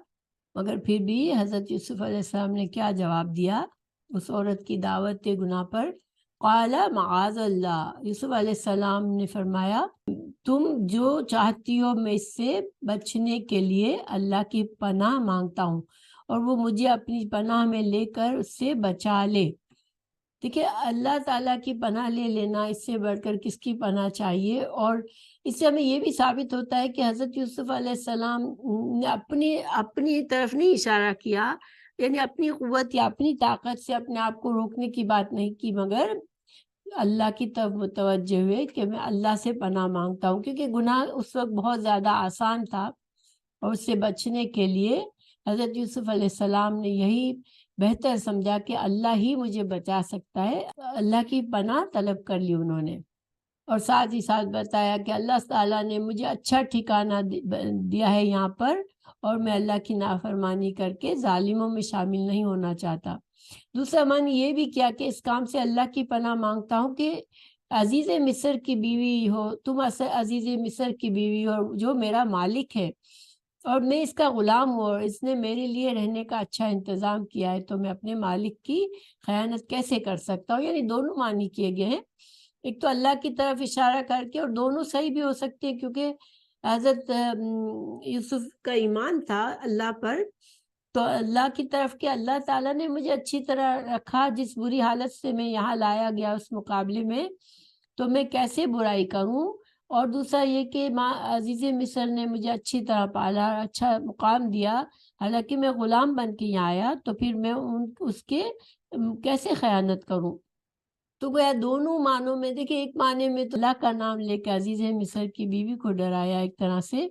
مگر پھر بھی حضرت یوسف علیہ السلام نے کیا جواب دیا اس عورت کی دعوت گناہ پر؟ قال معاذ اللہ، یوسف علیہ السلام نے فرمایا تم جو چاہتی ہو میں اس سے بچنے کے لیے اللہ کی پناہ مانگتا ہوں، اور وہ مجھے اپنی پناہ میں لے کر اس سے بچا لے۔ دیکھیں اللہ تعالیٰ کی پناہ لے لینا، اس سے بڑھ کر کس کی پناہ چاہیے؟ اور اس سے ہمیں یہ بھی ثابت ہوتا ہے کہ حضرت یوسف علیہ السلام نے اپنی طرف نہیں اشارہ کیا، یعنی اپنی قوت یا اپنی طاقت سے اپنے آپ کو روکنے کی بات نہیں کی، مگر اللہ کی طرف متوجہ ہوئے کہ میں اللہ سے پناہ مانگتا ہوں، کیونکہ گناہ اس وقت بہت زیادہ آسان تھا، اور اس سے بچنے کے لیے حضرت یوسف علیہ السلام نے یہی بہتر سمجھا کہ اللہ ہی مجھے بچا سکتا ہے، اللہ کی پناہ طلب کر لی انہوں نے، اور ساتھ ہی ساتھ بتایا کہ اللہ تعالیٰ نے مجھے اچھا ٹھکانہ دیا ہے یہاں پر، اور میں اللہ کی نافرمانی کر کے ظالموں میں شامل نہیں ہونا چاہتا۔ دوسرا معنی یہ بھی کیا کہ اس کام سے اللہ کی پناہ مانگتا ہوں کہ عزیز مصر کی بیوی ہو، تم عزیز مصر کی بیوی ہو جو میرا مالک ہے، اور میں اس کا غلام ہوں، اور اس نے میرے لیے رہنے کا اچھا انتظام کیا ہے، تو میں اپنے مالک کی خیانت کیسے کر سکتا ہوں؟ یعنی دونوں معنی کیے گئے ہیں، ایک تو اللہ کی طرف اشارہ کر کے، اور دونوں صحیح بھی ہو سکتے ہیں کیونکہ حضرت یوسف کا ایمان تھا اللہ پر، تو اللہ کی طرف کہ اللہ تعالیٰ نے مجھے اچھی طرح رکھا، جس بری حالت سے میں یہاں لایا گیا اس مقابلے میں، تو میں کیسے برائی کروں؟ اور دوسرا یہ کہ عزیز مصر نے مجھے اچھی طرح پالا، اچھا مقام دیا، حالانکہ میں غلام بن کے یہاں آیا، تو پھر میں اس کے کیسے خیانت کروں؟ تو گویا دونوں معنوں میں دیکھیں، ایک معنی میں تو اللہ کا نام لے کے عزیز مصر کی بیوی کو ڈرایا ایک طرح سے،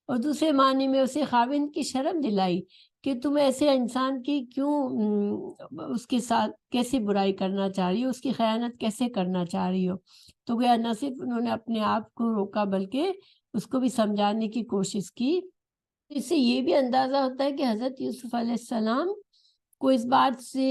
اور دوسرے معنی میں اسے خاوند کی شرم دلائی کہ تم ایسے انسان کی کیوں اس کے ساتھ کیسے برائی کرنا چاہ رہی ہو، اس کی خیانت کیسے کرنا چاہ رہی ہو۔ تو گویا نہ صرف انہوں نے اپنے آپ کو روکا بلکہ اس کو بھی سمجھانے کی کوشش کی۔ اس سے یہ بھی اندازہ ہوتا ہے کہ حضرت یوسف علیہ السلام کو اس بات سے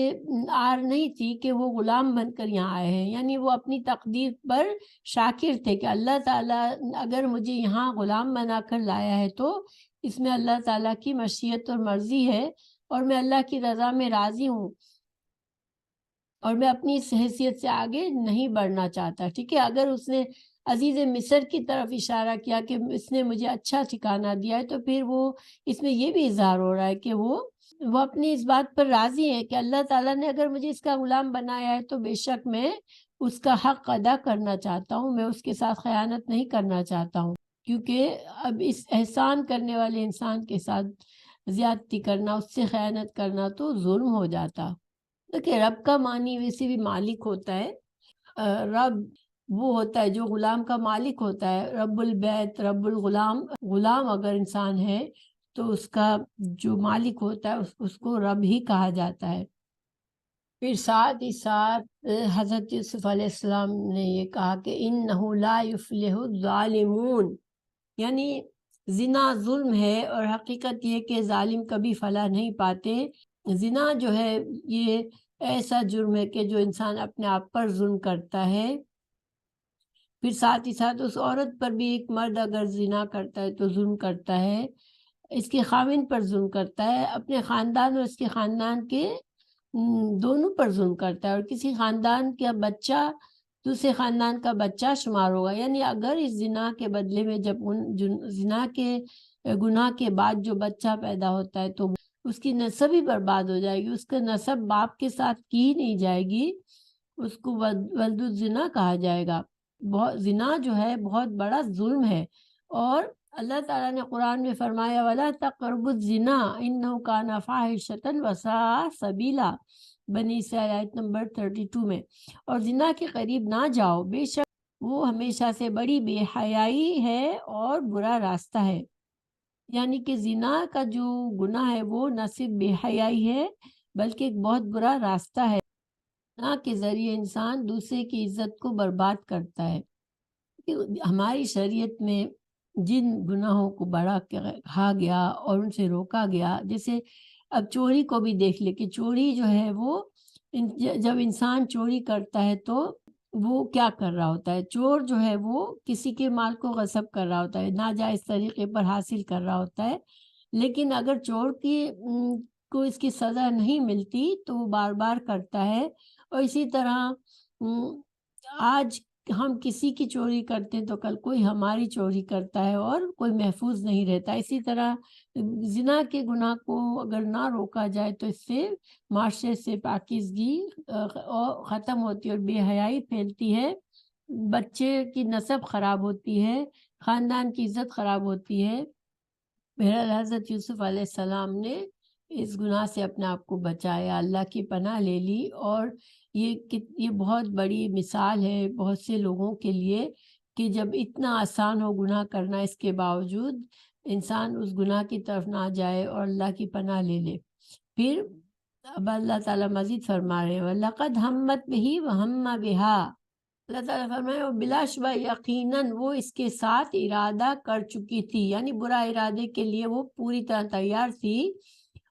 آر نہیں تھی کہ وہ غلام بن کر یہاں آئے ہیں، یعنی وہ اپنی تقدیر پر شاکر تھے کہ اللہ تعالیٰ اگر مجھے یہاں غلام بنا کر لایا ہے تو اس میں اللہ تعالیٰ کی مشیت اور مرضی ہے، اور میں اللہ کی رضا میں راضی ہوں، اور میں اپنی اس حیثیت سے آگے نہیں بڑھنا چاہتا۔ ٹھیک ہے، اگر اس نے عزیز مصر کی طرف اشارہ کیا کہ اس نے مجھے اچھا ٹھکانہ دیا ہے، تو پھر وہ اس میں یہ بھی اظہار ہو رہا ہے کہ وہ اپنی اس بات پر راضی ہے کہ اللہ تعالیٰ نے اگر مجھے اس کا غلام بنایا ہے تو بے شک میں اس کا حق ادا کرنا چاہتا ہوں، میں اس کے ساتھ خیانت نہیں کرنا چاہتا ہوں، کیونکہ اب اس احسان کرنے والے انسان کے ساتھ زیادتی کرنا، اس سے خیانت کرنا تو ظلم ہو جاتا۔ دیکھیں، رب کا معنی ویسے بھی مالک ہوتا ہے۔ رب وہ ہوتا ہے جو غلام کا مالک ہوتا ہے، رب البیت، رب الغلام۔ غلام اگر انسان ہے تو اس کا جو مالک ہوتا ہے اس کو رب ہی کہا جاتا ہے۔ پھر ساتھ ہی ساتھ حضرت یوسف علیہ السلام نے یہ کہا کہ اِنَّهُ لَا يُفْلِحُ الظَّالِمُونَ، یعنی زنا ظلم ہے، اور حقیقت یہ کہ ظالم کبھی فلاح نہیں پاتے۔ زنا جو ہے یہ ایسا جرم ہے کہ جو انسان اپنے آپ پر ظلم کرتا ہے۔ پھر ساتھ ہی ساتھ اس عورت پر بھی، ایک مرد اگر زنا کرتا ہے تو ظلم کرتا ہے، اس کے خاوند پر ظلم کرتا ہے، اپنے خاندان اور اس کے خاندان کے دونوں پر ظلم کرتا ہے، اور کسی خاندان کا بچہ دوسرے خاندان کا بچہ شمار ہوگا۔ یعنی اگر اس زنا کے بدلے میں جب زنا کے گناہ کے بعد جو بچہ پیدا ہوتا ہے تو اس کی نسب ہی برباد ہو جائے گی، اس کا نسب باپ کے ساتھ کی نہیں جائے گی، اس کو ولد الزنا کہا جائے گا۔ زنا جو ہے بہت بڑا ظلم ہے، اور اللہ تعالیٰ نے قرآن میں فرمایا وَلَا تَقْرَبُوا الزِّنَا إِنَّهُ كَانَ فَاحِشَةً وَسَاءَ سَبِيلًا، بنی اسرائیل آیت نمبر 32 میں، اور زنا کے قریب نہ جاؤ، بے شک وہ ہمیشہ سے بڑی بے حیائی ہے اور برا راستہ ہے۔ یعنی کہ زنا کا جو گناہ ہے وہ نہ صرف بے حیائی ہے بلکہ ایک بہت برا راستہ ہے۔ زنا کے ذریعے انسان دوسرے کی عزت کو برباد کرتا ہے۔ ہماری شریعت میں جن گناہوں کو بڑا کہا گیا اور ان سے روکا گیا، جیسے اب چوری کو بھی دیکھ لے کہ چوری جو ہے وہ جب انسان چوری کرتا ہے تو وہ کیا کر رہا ہوتا ہے؟ چور جو ہے وہ کسی کے مال کو غصب کر رہا ہوتا ہے، ناجائز طریقے پر حاصل کر رہا ہوتا ہے، لیکن اگر چور کو اس کی سزا نہیں ملتی تو وہ بار بار کرتا ہے۔ اور اسی طرح آج ہم کسی کی چوری کرتے ہیں تو کل کوئی ہماری چوری کرتا ہے اور کوئی محفوظ نہیں رہتا۔ اسی طرح زنا کے گناہ کو اگر نہ روکا جائے تو اس سے معاشرے سے پاکیزگی ختم ہوتی ہے اور بے حیائی پھیلتی ہے، بچے کی نسب خراب ہوتی ہے، خاندان کی عزت خراب ہوتی ہے۔ بہرحال حضرت یوسف علیہ السلام نے اس گناہ سے اپنے آپ کو بچایا، اللہ کی پناہ لے لی، اور یہ بہت بڑی مثال ہے بہت سے لوگوں کے لیے کہ جب اتنا آسان ہو گناہ کرنا، اس کے باوجود انسان اس گناہ کی طرف نہ جائے اور اللہ کی پناہ لے لے۔ پھر اب اللہ تعالیٰ مزید فرما رہے ہیں وَلَقَدْ هَمَّتْ بِهِ وَهَمَّ بِهَا، اللہ تعالیٰ فرمائے اور بلا شبہ یقیناً وہ اس کے ساتھ ارادہ کر چکی تھی، یعنی برا ارادے کے لیے وہ پوری طرح تیار تھی،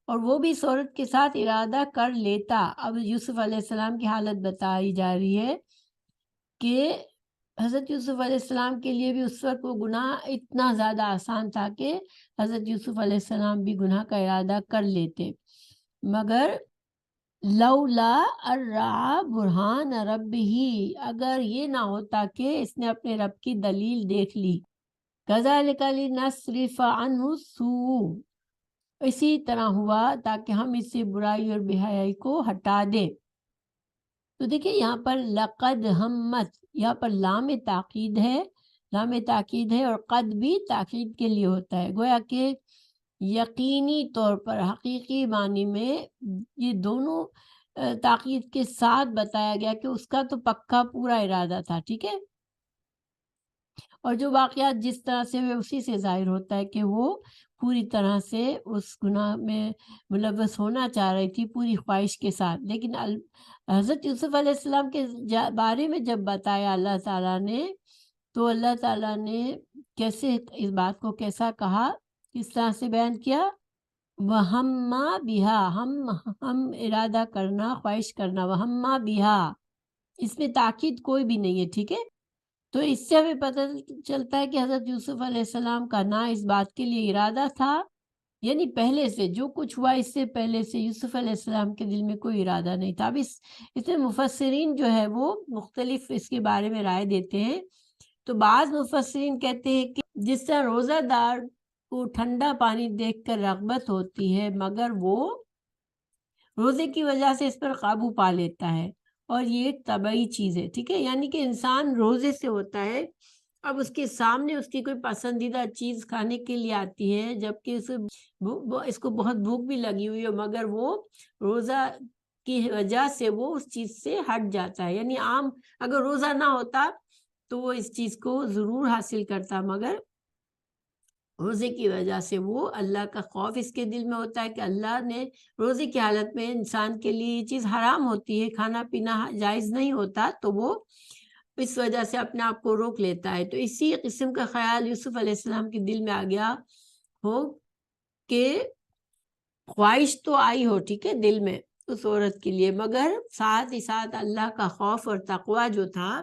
اور وہ بھی اس عورت کے ساتھ ارادہ کر لیتا۔ اب یوسف علیہ السلام کی حالت بتائی جا رہی ہے کہ حضرت یوسف علیہ السلام کے لیے بھی اس وقت وہ گناہ اتنا زیادہ آسان تھا کہ حضرت یوسف علیہ السلام بھی گناہ کا ارادہ کر لیتے، مگر لولا الرعا برہان ربہ، اگر یہ نہ ہوتا کہ اس نے اپنے رب کی دلیل دیکھ لی، کذالک لنصرف عنہ السوء، اسی طرح ہوا تاکہ ہم اس سے برائی اور بے حیائی کو ہٹا دیں۔ تو دیکھیں یہاں پر لقد ہمت، یہاں پر لام تاکید ہے، لام تاکید ہے اور قد بھی تاکید کے لیے ہوتا ہے، گویا کہ یقینی طور پر حقیقی معنی میں یہ دونوں تاکید کے ساتھ بتایا گیا کہ اس کا تو پکا پورا ارادہ تھا، ٹھیک ہے، اور جو واقعات جس طرح سے ہوئے اسی سے ظاہر ہوتا ہے کہ وہ پوری طرح سے اس گناہ میں ملوث ہونا چاہ رہی تھی پوری خواہش کے ساتھ۔ لیکن حضرت یوسف علیہ السلام کے بارے میں جب بتایا اللہ تعالیٰ نے، تو اللہ تعالیٰ نے کیسے اس بات کو کیسا کہا، کس طرح سے بیان کیا، وَهَمَّ بِهَا، ہم ارادہ کرنا، خواہش کرنا، وَهَمَّ بِهَا، اس میں تاکید کوئی بھی نہیں ہے، ٹھیک ہے۔ تو اس سے ہمیں پتہ چلتا ہے کہ حضرت یوسف علیہ السلام کا نہ اس بات کے لیے ارادہ تھا، یعنی پہلے سے جو کچھ ہوا اس سے پہلے سے یوسف علیہ السلام کے دل میں کوئی ارادہ نہیں تھا۔ اب اس میں مفسرین جو ہے وہ مختلف اس کے بارے میں رائے دیتے ہیں۔ تو بعض مفسرین کہتے ہیں کہ جس طرح روزہ دار کو ٹھنڈا پانی دیکھ کر رغبت ہوتی ہے مگر وہ روزے کی وجہ سے اس پر قابو پا لیتا ہے، اور یہ ایک طبعی چیز ہے، ٹھیک ہے، یعنی کہ انسان روزے سے ہوتا ہے، اب اس کے سامنے اس کی کوئی پسندیدہ چیز کھانے کے لیے آتی ہے، جبکہ اس کو بہت بھوک بھی لگی ہوئی ہو، مگر وہ روزہ کی وجہ سے وہ اس چیز سے ہٹ جاتا ہے، یعنی عام اگر روزہ نہ ہوتا تو وہ اس چیز کو ضرور حاصل کرتا، مگر روزے کی وجہ سے وہ اللہ کا خوف اس کے دل میں ہوتا ہے کہ اللہ نے روزے کی حالت میں انسان کے لیے یہ چیز حرام ہوتی ہے، کھانا پینا جائز نہیں ہوتا، تو وہ اس وجہ سے اپنے آپ کو روک لیتا ہے۔ تو اسی قسم کا خیال یوسف علیہ السلام کے دل میں آ گیا ہو کہ خواہش تو آئی ہو، ٹھیک ہے، دل میں اس عورت کے لیے، مگر ساتھ ہی ساتھ اللہ کا خوف اور تقوی جو تھا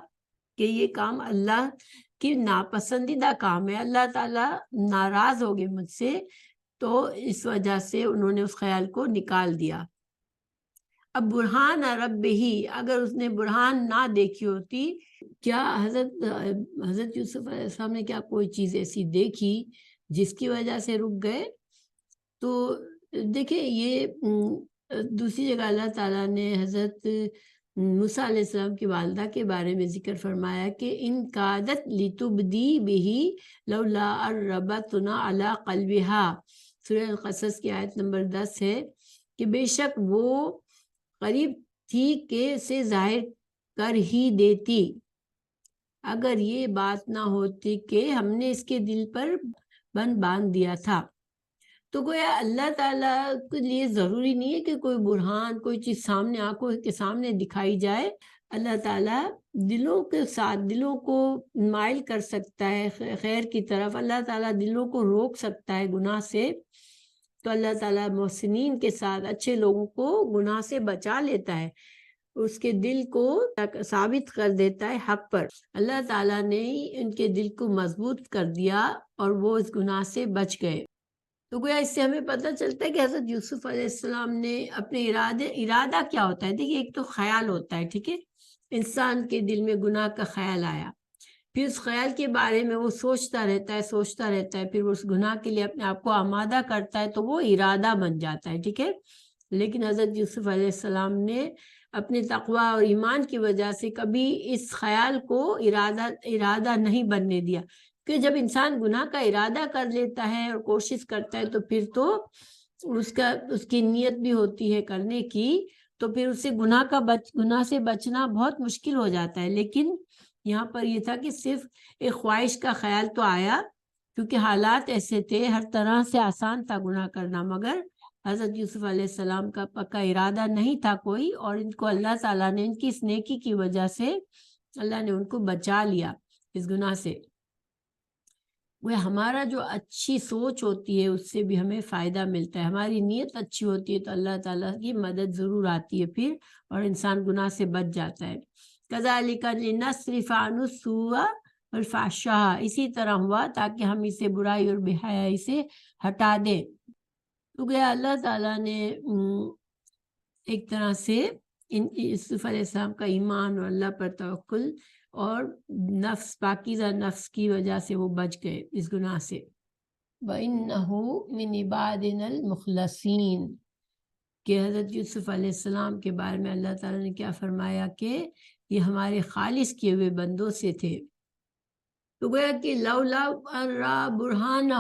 کہ یہ کام اللہ کی ناپسندیدہ کام ہے، اللہ تعالیٰ ناراض ہو گئے مجھ سے، تو اس وجہ سے انہوں نے اس خیال کو نکال دیا۔ اب برہان رب ہی، اگر اس نے برہان نہ دیکھی ہوتی، کیا حضرت یوسف علیہ السلام نے کیا کوئی چیز ایسی دیکھی جس کی وجہ سے رک گئے؟ تو دیکھیں یہ دوسری جگہ اللہ تعالیٰ نے حضرت موسیٰ علیہ السلام کی والدہ کے بارے میں ذکر فرمایا کہ ان کادت لتبدی بہ لولا اربتنا علی قلبہا، سورہ القصص کی آیت نمبر 10 ہے کہ بے شک وہ قریب تھی کہ اسے ظاہر کر ہی دیتی اگر یہ بات نہ ہوتی کہ ہم نے اس کے دل پر بند باندھ دیا تھا۔ تو گویا اللہ تعالیٰ کے لیے ضروری نہیں ہے کہ کوئی برہان، کوئی چیز سامنے آنکھوں کے سامنے دکھائی جائے، اللہ تعالیٰ دلوں کے ساتھ دلوں کو مائل کر سکتا ہے خیر کی طرف، اللہ تعالیٰ دلوں کو روک سکتا ہے گناہ سے، تو اللہ تعالیٰ محسنین کے ساتھ اچھے لوگوں کو گناہ سے بچا لیتا ہے، اس کے دل کو ثابت کر دیتا ہے حق پر۔ اللہ تعالیٰ نے ان کے دل کو مضبوط کر دیا اور وہ اس گناہ سے بچ گئے۔ تو گویا اس سے ہمیں پتہ چلتا ہے کہ حضرت یوسف علیہ السلام نے اپنے ارادہ کیا ہوتا ہے، دیکھیے ایک تو خیال ہوتا ہے، ٹھیک ہے، انسان کے دل میں گناہ کا خیال آیا، پھر اس خیال کے بارے میں وہ سوچتا رہتا ہے، پھر اس گناہ کے لیے اپنے آپ کو آمادہ کرتا ہے، تو وہ ارادہ بن جاتا ہے، ٹھیک ہے۔ لیکن حضرت یوسف علیہ السلام نے اپنے تقوی اور ایمان کی وجہ سے کبھی اس خیال کو ارادہ نہیں بننے دیا، کہ جب انسان گناہ کا ارادہ کر لیتا ہے اور کوشش کرتا ہے تو پھر تو اس کی نیت بھی ہوتی ہے کرنے کی، تو پھر اسے گناہ سے بچنا بہت مشکل ہو جاتا ہے۔ لیکن یہاں پر یہ تھا کہ صرف ایک خواہش کا خیال تو آیا، کیونکہ حالات ایسے تھے، ہر طرح سے آسان تھا گناہ کرنا، مگر حضرت یوسف علیہ السلام کا پکا ارادہ نہیں تھا کوئی، اور ان کو اللہ تعالیٰ نے ان کی اس نیکی کی وجہ سے اللہ نے ان کو بچا لیا اس گناہ سے۔ وہ ہمارا جو اچھی سوچ ہوتی ہے اس سے بھی ہمیں فائدہ ملتا ہے، ہماری نیت اچھی ہوتی ہے تو اللہ تعالیٰ کی مدد ضرور آتی ہے پھر، اور انسان گناہ سے بچ جاتا ہے۔ کذالک لنصرف عنہ السوء والفحشاء، اسی طرح ہوا تاکہ ہم اسے برائی اور بے حیائی سے ہٹا دیں۔ تو گیا اللہ تعالیٰ نے ایک طرح سے یوسف علیہ السلام کا ایمان اور اللہ پر توکل اور پاکیزہ نفس کی وجہ سے وہ بچ گئے اس گناہ سے۔ وَإِنَّهُ مِنْ عِبَادِنَا الْمُخْلَصِينَ، کہ حضرت یوسف علیہ السلام کے بارے میں اللہ تعالیٰ نے کیا فرمایا کہ یہ ہمارے خالص کیے ہوئے بندوں سے تھے۔ تو گویا کہ لولا را برہانہ،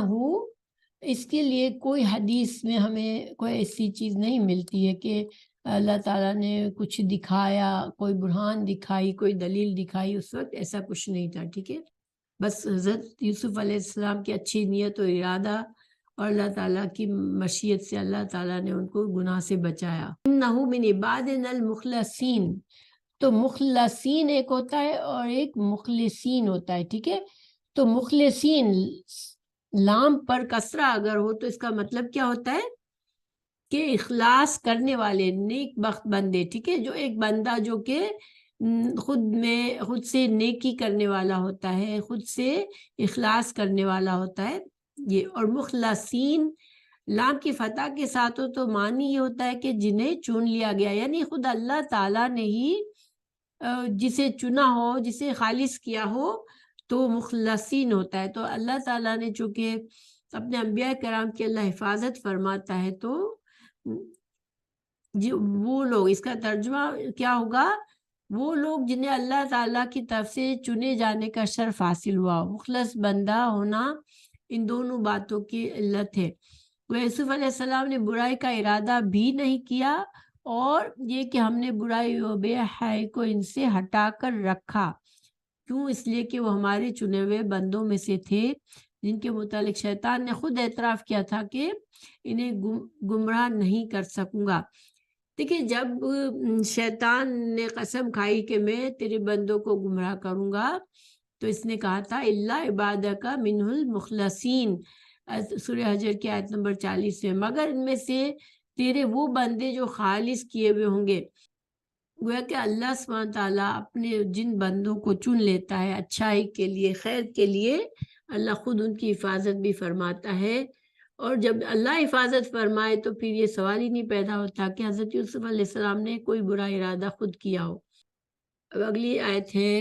اس کے لیے کوئی حدیث میں ہمیں کوئی ایسی چیز نہیں ملتی ہے کہ اللہ تعالیٰ نے کچھ دکھایا، کوئی برہان دکھائی، کوئی دلیل دکھائی، اس وقت ایسا کچھ نہیں تھا، ٹھیک ہے۔ بس حضرت یوسف علیہ السلام کی اچھی نیت و ارادہ اور اللہ تعالیٰ کی مشیت سے اللہ تعالیٰ نے ان کو گناہ سے بچایا۔ انہو من عبادنا المخلصین، تو مخلصین ایک ہوتا ہے اور ایک مخلصین ہوتا ہے، ٹھیک ہے۔ تو مخلصین لام پر کسرہ اگر ہو تو اس کا مطلب کیا ہوتا ہے کہ اخلاص کرنے والے، نیک بخت بندے، ٹھیک ہے۔ جو ایک بندہ جو کہ خود سے نیکی کرنے والا ہوتا ہے، خود سے اخلاص کرنے والا ہوتا ہے یہ۔ اور مخلصین لام کی فتح کے ساتھ ہو تو معنی یہ ہوتا ہے کہ جنہیں چن لیا گیا، یعنی خود اللہ تعالیٰ نے ہی جسے چنا ہو، جسے خالص کیا ہو تو مخلصین ہوتا ہے۔ تو اللہ تعالیٰ نے چونکہ اپنے انبیاء کرام کی اللہ حفاظت فرماتا ہے تو وہ لوگ، اس کا ترجمہ کیا ہوگا، وہ لوگ جنہیں اللہ تعالیٰ کی طرف سے چنے جانے کا شرف حاصل ہوا۔ مخلص بندہ ہونا ان دونوں باتوں کی علت ہے۔ یوسف علیہ السلام نے برائی کا ارادہ بھی نہیں کیا، اور یہ کہ ہم نے برائی و بے حیائی کو ان سے ہٹا کر رکھا، کیوں؟ اس لیے کہ وہ ہمارے چنے ہوئے بندوں میں سے تھے، جن کے متعلق شیطان نے خود اعتراف کیا تھا کہ انہیں گمراہ نہیں کر سکوں گا۔ دیکھیں، جب شیطان نے قسم کھائی کہ میں تیرے بندوں کو گمراہ کروں گا، تو اس نے کہا تھا الا عبادک منہ المخلصین، سورہ حجر کی آیت نمبر 40 میں، مگر ان میں سے تیرے وہ بندے جو خالص کیے ہوئے ہوں گے۔ گویا کہ اللہ سبحانہ تعالیٰ اپنے جن بندوں کو چن لیتا ہے اچھائی کے لیے، خیر کے لیے، اللہ خود ان کی حفاظت بھی فرماتا ہے۔ اور جب اللہ حفاظت فرمائے تو پھر یہ سوال ہی نہیں پیدا ہوتا کہ حضرت یوسف علیہ السلام نے کوئی برا ارادہ خود کیا ہو۔ اب اگلی آیت ہے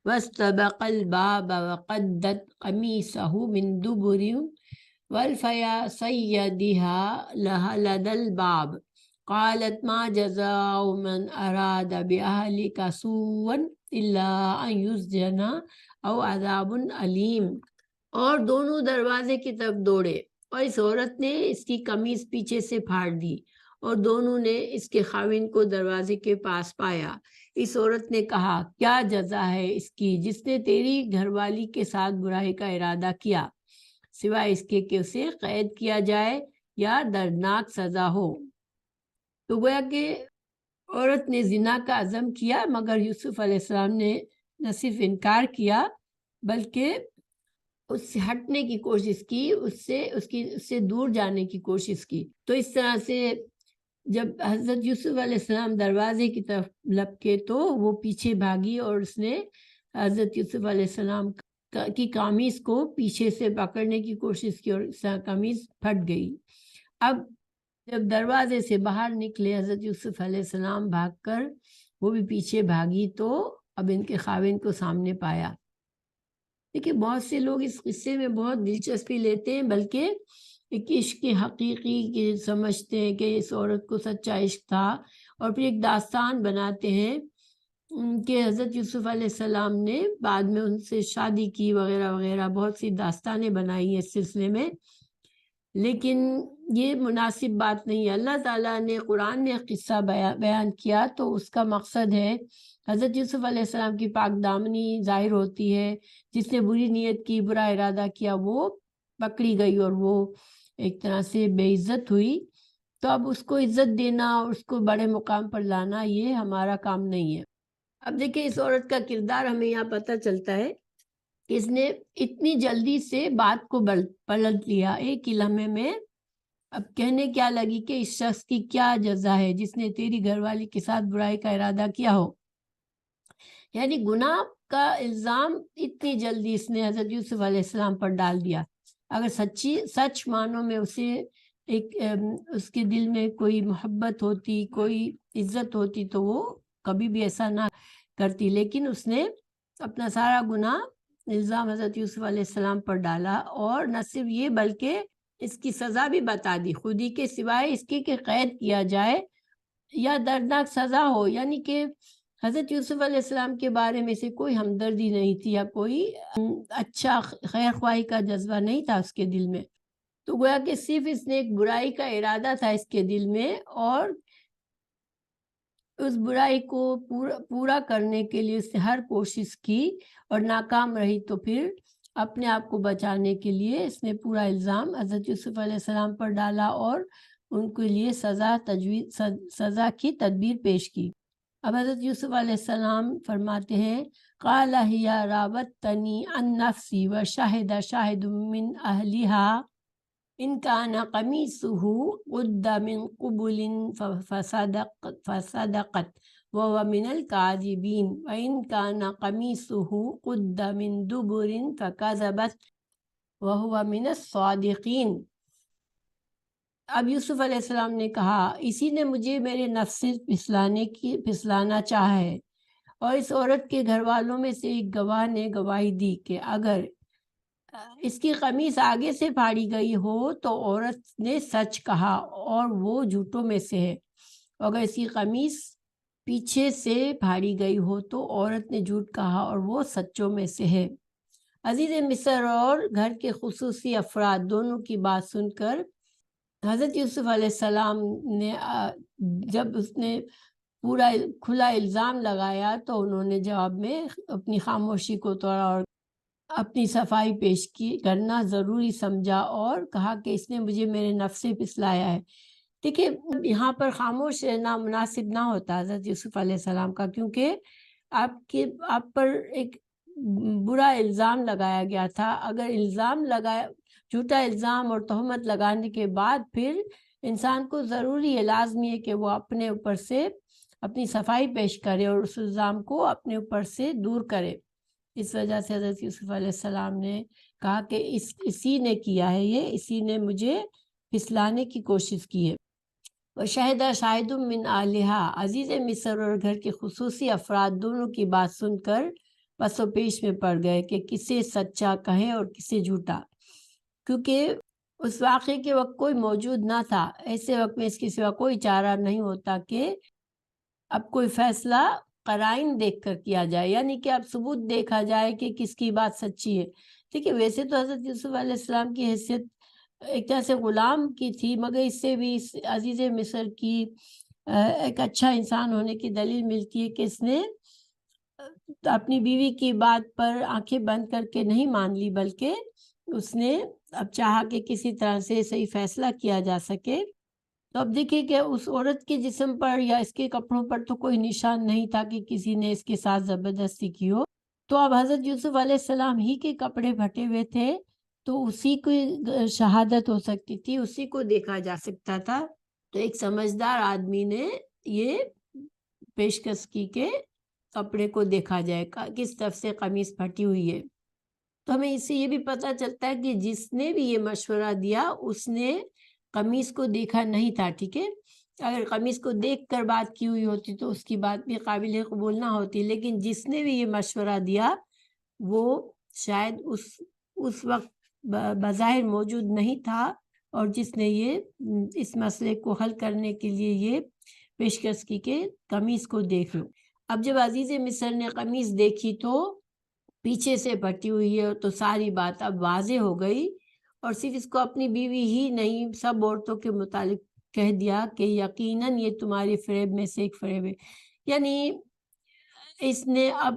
وَاسْتَبَقَ الْبَابَ وَقَدَّتْ قَمِيصَهُ مِنْ دُبُرٍ وَأَلْفَيَ سَيَّدِهَا لَهَا لَدَى الْبَابِ قالت ما جزاء من اراد باهلك سوءا الا ان يسجن او عذاب علیم۔ اور دونوں دروازے کی طرف دوڑے، اور اس عورت نے اس کی قمیص پیچھے سے پھاڑ دی، اور دونوں نے اس کے خاوند کو دروازے کے پاس پایا۔ اس عورت نے کہا کیا جزا ہے اس کی جس نے تیری گھر والی کے ساتھ برائی کا ارادہ کیا، سوائے اس کے کہ اسے قید کیا جائے یا دردناک سزا ہو۔ تو گویا کہ عورت نے زنا کا عزم کیا، مگر یوسف علیہ السلام نے نہ صرف انکار کیا بلکہ اس سے ہٹنے کی کوشش کی، اس سے دور جانے کی کوشش کی۔ تو اس طرح سے جب حضرت یوسف علیہ السلام دروازے کی طرف لپکے تو وہ پیچھے بھاگی، اور اس نے حضرت یوسف علیہ السلام کی قمیص کو پیچھے سے پکڑنے کی کوشش کی، اور قمیص پھٹ گئی۔ اب جب دروازے سے باہر نکلے حضرت یوسف علیہ السلام بھاگ کر، وہ بھی پیچھے بھاگی، تو اب ان کے خاوند کو سامنے پایا۔ دیکھیں، بہت سے لوگ اس قصے میں بہت دلچسپی لیتے ہیں، بلکہ ایک عشق حقیقی کی سمجھتے ہیں کہ اس عورت کو سچا عشق تھا، اور پھر ایک داستان بناتے ہیں کہ حضرت یوسف علیہ السلام نے بعد میں ان سے شادی کی وغیرہ وغیرہ، بہت سی داستانیں بنائی ہیں اس سلسلے میں، لیکن یہ مناسب بات نہیں ہے۔ اللہ تعالیٰ نے قرآن میں قصہ بیان کیا تو اس کا مقصد ہے حضرت یوسف علیہ السلام کی پاک دامنی ظاہر ہوتی ہے، جس نے بری نیت کی، برا ارادہ کیا، وہ پکڑی گئی اور وہ ایک طرح سے بے عزت ہوئی۔ تو اب اس کو عزت دینا اور اس کو بڑے مقام پر لانا یہ ہمارا کام نہیں ہے۔ اب دیکھیں، اس عورت کا کردار ہمیں یہاں پتہ چلتا ہے کہ اس نے اتنی جلدی سے بات کو پلٹ لیا ایک ہی لمحے میں۔ اب کہنے کیا لگی کہ اس شخص کی کیا جزا ہے جس نے تیری گھر والی کے ساتھ برائی کا ارادہ کیا ہو، یعنی گناہ کا الزام اتنی جلدی اس نے حضرت یوسف علیہ السلام پر ڈال دیا۔ اگر سچ معنوں میں اسے اس کے دل میں کوئی محبت ہوتی، کوئی عزت ہوتی، تو وہ کبھی بھی ایسا نہ کرتی، لیکن اس نے اپنا سارا گناہ الزام حضرت یوسف علیہ السلام پر ڈالا، اور نہ صرف یہ بلکہ اس کی سزا بھی بتا دی، خودی کے سوائے اس کے کہ قید کیا جائے یا دردناک سزا ہو، یعنی کہ حضرت یوسف علیہ السلام کے بارے میں سے کوئی ہمدردی نہیں تھی یا کوئی اچھا خیر خواہی کا جذبہ نہیں تھا اس کے دل میں، تو گویا کہ صرف اس نے ایک برائی کا ارادہ تھا اس کے دل میں، اور اس برائی کو پورا کرنے کے لیے اس نے ہر کوشش کی اور ناکام رہی، تو پھر اپنے آپ کو بچانے کے لیے اس نے پورا الزام حضرت یوسف علیہ السلام پر ڈالا اور ان کے لیے سزا کی تدبیر پیش کی۔ اب حضرت یوسف علیہ السلام فرماتے ہیں قال ہی راوتنی عن نفسی وشہد شاہد من اہلہا ان کان قمیصہ قد من قبل فصدقت وهو من الکاذبین وان کان قمیصہ قد من دبر فکذبت وهو من الصادقین۔ اب یوسف علیہ السلام نے کہا اسی نے مجھے میرے نفس سے پھسلانا چاہا ہے، اور اس عورت کے گھر والوں میں سے ایک گواہ نے گواہی دی کہ اگر اس کی قمیص آگے سے پھاڑی گئی ہو تو عورت نے سچ کہا اور وہ جھوٹوں میں سے ہے، اگر اس کی قمیص پیچھے سے پھاڑی گئی ہو تو عورت نے جھوٹ کہا اور وہ سچوں میں سے ہے۔ عزیز مصر اور گھر کے خصوصی افراد دونوں کی بات سن کر حضرت یوسف علیہ السلام نے جب اس نے پورا کھلا الزام لگایا تو انہوں نے جواب میں اپنی خاموشی کو توڑا اور اپنی صفائی پیش کرنا ضروری سمجھا اور کہا کہ اس نے مجھے میرے نفس سے پھسلایا ہے۔ دیکھیے یہاں پر خاموش رہنا مناسب نہ ہوتا حضرت یوسف علیہ السلام کا، کیونکہ آپ پر ایک برا الزام لگایا گیا تھا۔ اگر جھوٹا الزام اور تہمت لگانے کے بعد پھر انسان کو ضروری ہے، لازمی ہے کہ وہ اپنے اوپر سے اپنی صفائی پیش کرے اور اس الزام کو اپنے اوپر سے دور کرے۔ اس وجہ سے حضرت یوسف علیہ السلام نے کہا کہ اسی نے کیا ہے، یہ اسی نے مجھے پھسلانے کی کوشش کی ہے۔ وشہد شاہد من اہلہا، عزیز مصر اور گھر کے خصوصی افراد دونوں کی بات سن کر پس و پیش میں پڑ گئے کہ کسے سچا کہیں اور کسے جھوٹا، کیونکہ اس واقعے کے وقت کوئی موجود نہ تھا۔ ایسے وقت میں اس کے سوا کوئی چارہ نہیں ہوتا کہ اب کوئی فیصلہ قرائن دیکھ کر کیا جائے، یعنی کہ اب ثبوت دیکھا جائے کہ کس کی بات سچی ہے۔ ٹھیک ہے، ویسے تو حضرت یوسف علیہ السلام کی حیثیت ایک طرح سے غلام کی تھی، مگر اس سے بھی اس عزیز مصر کی ایک اچھا انسان ہونے کی دلیل ملتی ہے کہ اس نے اپنی بیوی کی بات پر آنکھیں بند کر کے نہیں مان لی، بلکہ اس نے اب چاہا کہ کسی طرح سے صحیح فیصلہ کیا جا سکے۔ تو اب دیکھیں کہ اس عورت کے جسم پر یا اس کے کپڑوں پر تو کوئی نشان نہیں تھا کہ کسی نے اس کے ساتھ زبردستی کی ہو، تو اب حضرت یوسف علیہ السلام ہی کے کپڑے پھٹے ہوئے تھے تو اسی کی شہادت ہو سکتی تھی، اسی کو دیکھا جا سکتا تھا۔ تو ایک سمجھدار آدمی نے یہ پیشکش کی کہ کپڑے کو دیکھا جائے کس طرف سے قمیص پھٹی ہوئی ہے۔ تو ہمیں اس سے یہ بھی پتہ چلتا ہے کہ جس نے بھی یہ مشورہ دیا اس نے قمیص کو دیکھا نہیں تھا۔ ٹھیک ہے، اگر قمیص کو دیکھ کر بات کی ہوئی ہوتی تو اس کی بات بھی قابل قبول نہ ہوتی، لیکن جس نے بھی یہ مشورہ دیا وہ شاید اس وقت بظاہر موجود نہیں تھا، اور جس نے یہ اس مسئلے کو حل کرنے کے لیے یہ پیشکش کی کہ قمیص کو دیکھ لو۔ اب جب عزیز مصر نے قمیص دیکھی تو پیچھے سے پھٹی ہوئی ہے تو ساری بات اب واضح ہو گئی، اور صرف اس کو اپنی بیوی ہی نہیں سب عورتوں کے متعلق کہہ دیا کہ یقیناً یہ تمہاری فریب میں سے ایک فریب ہے۔ یعنی اس نے اب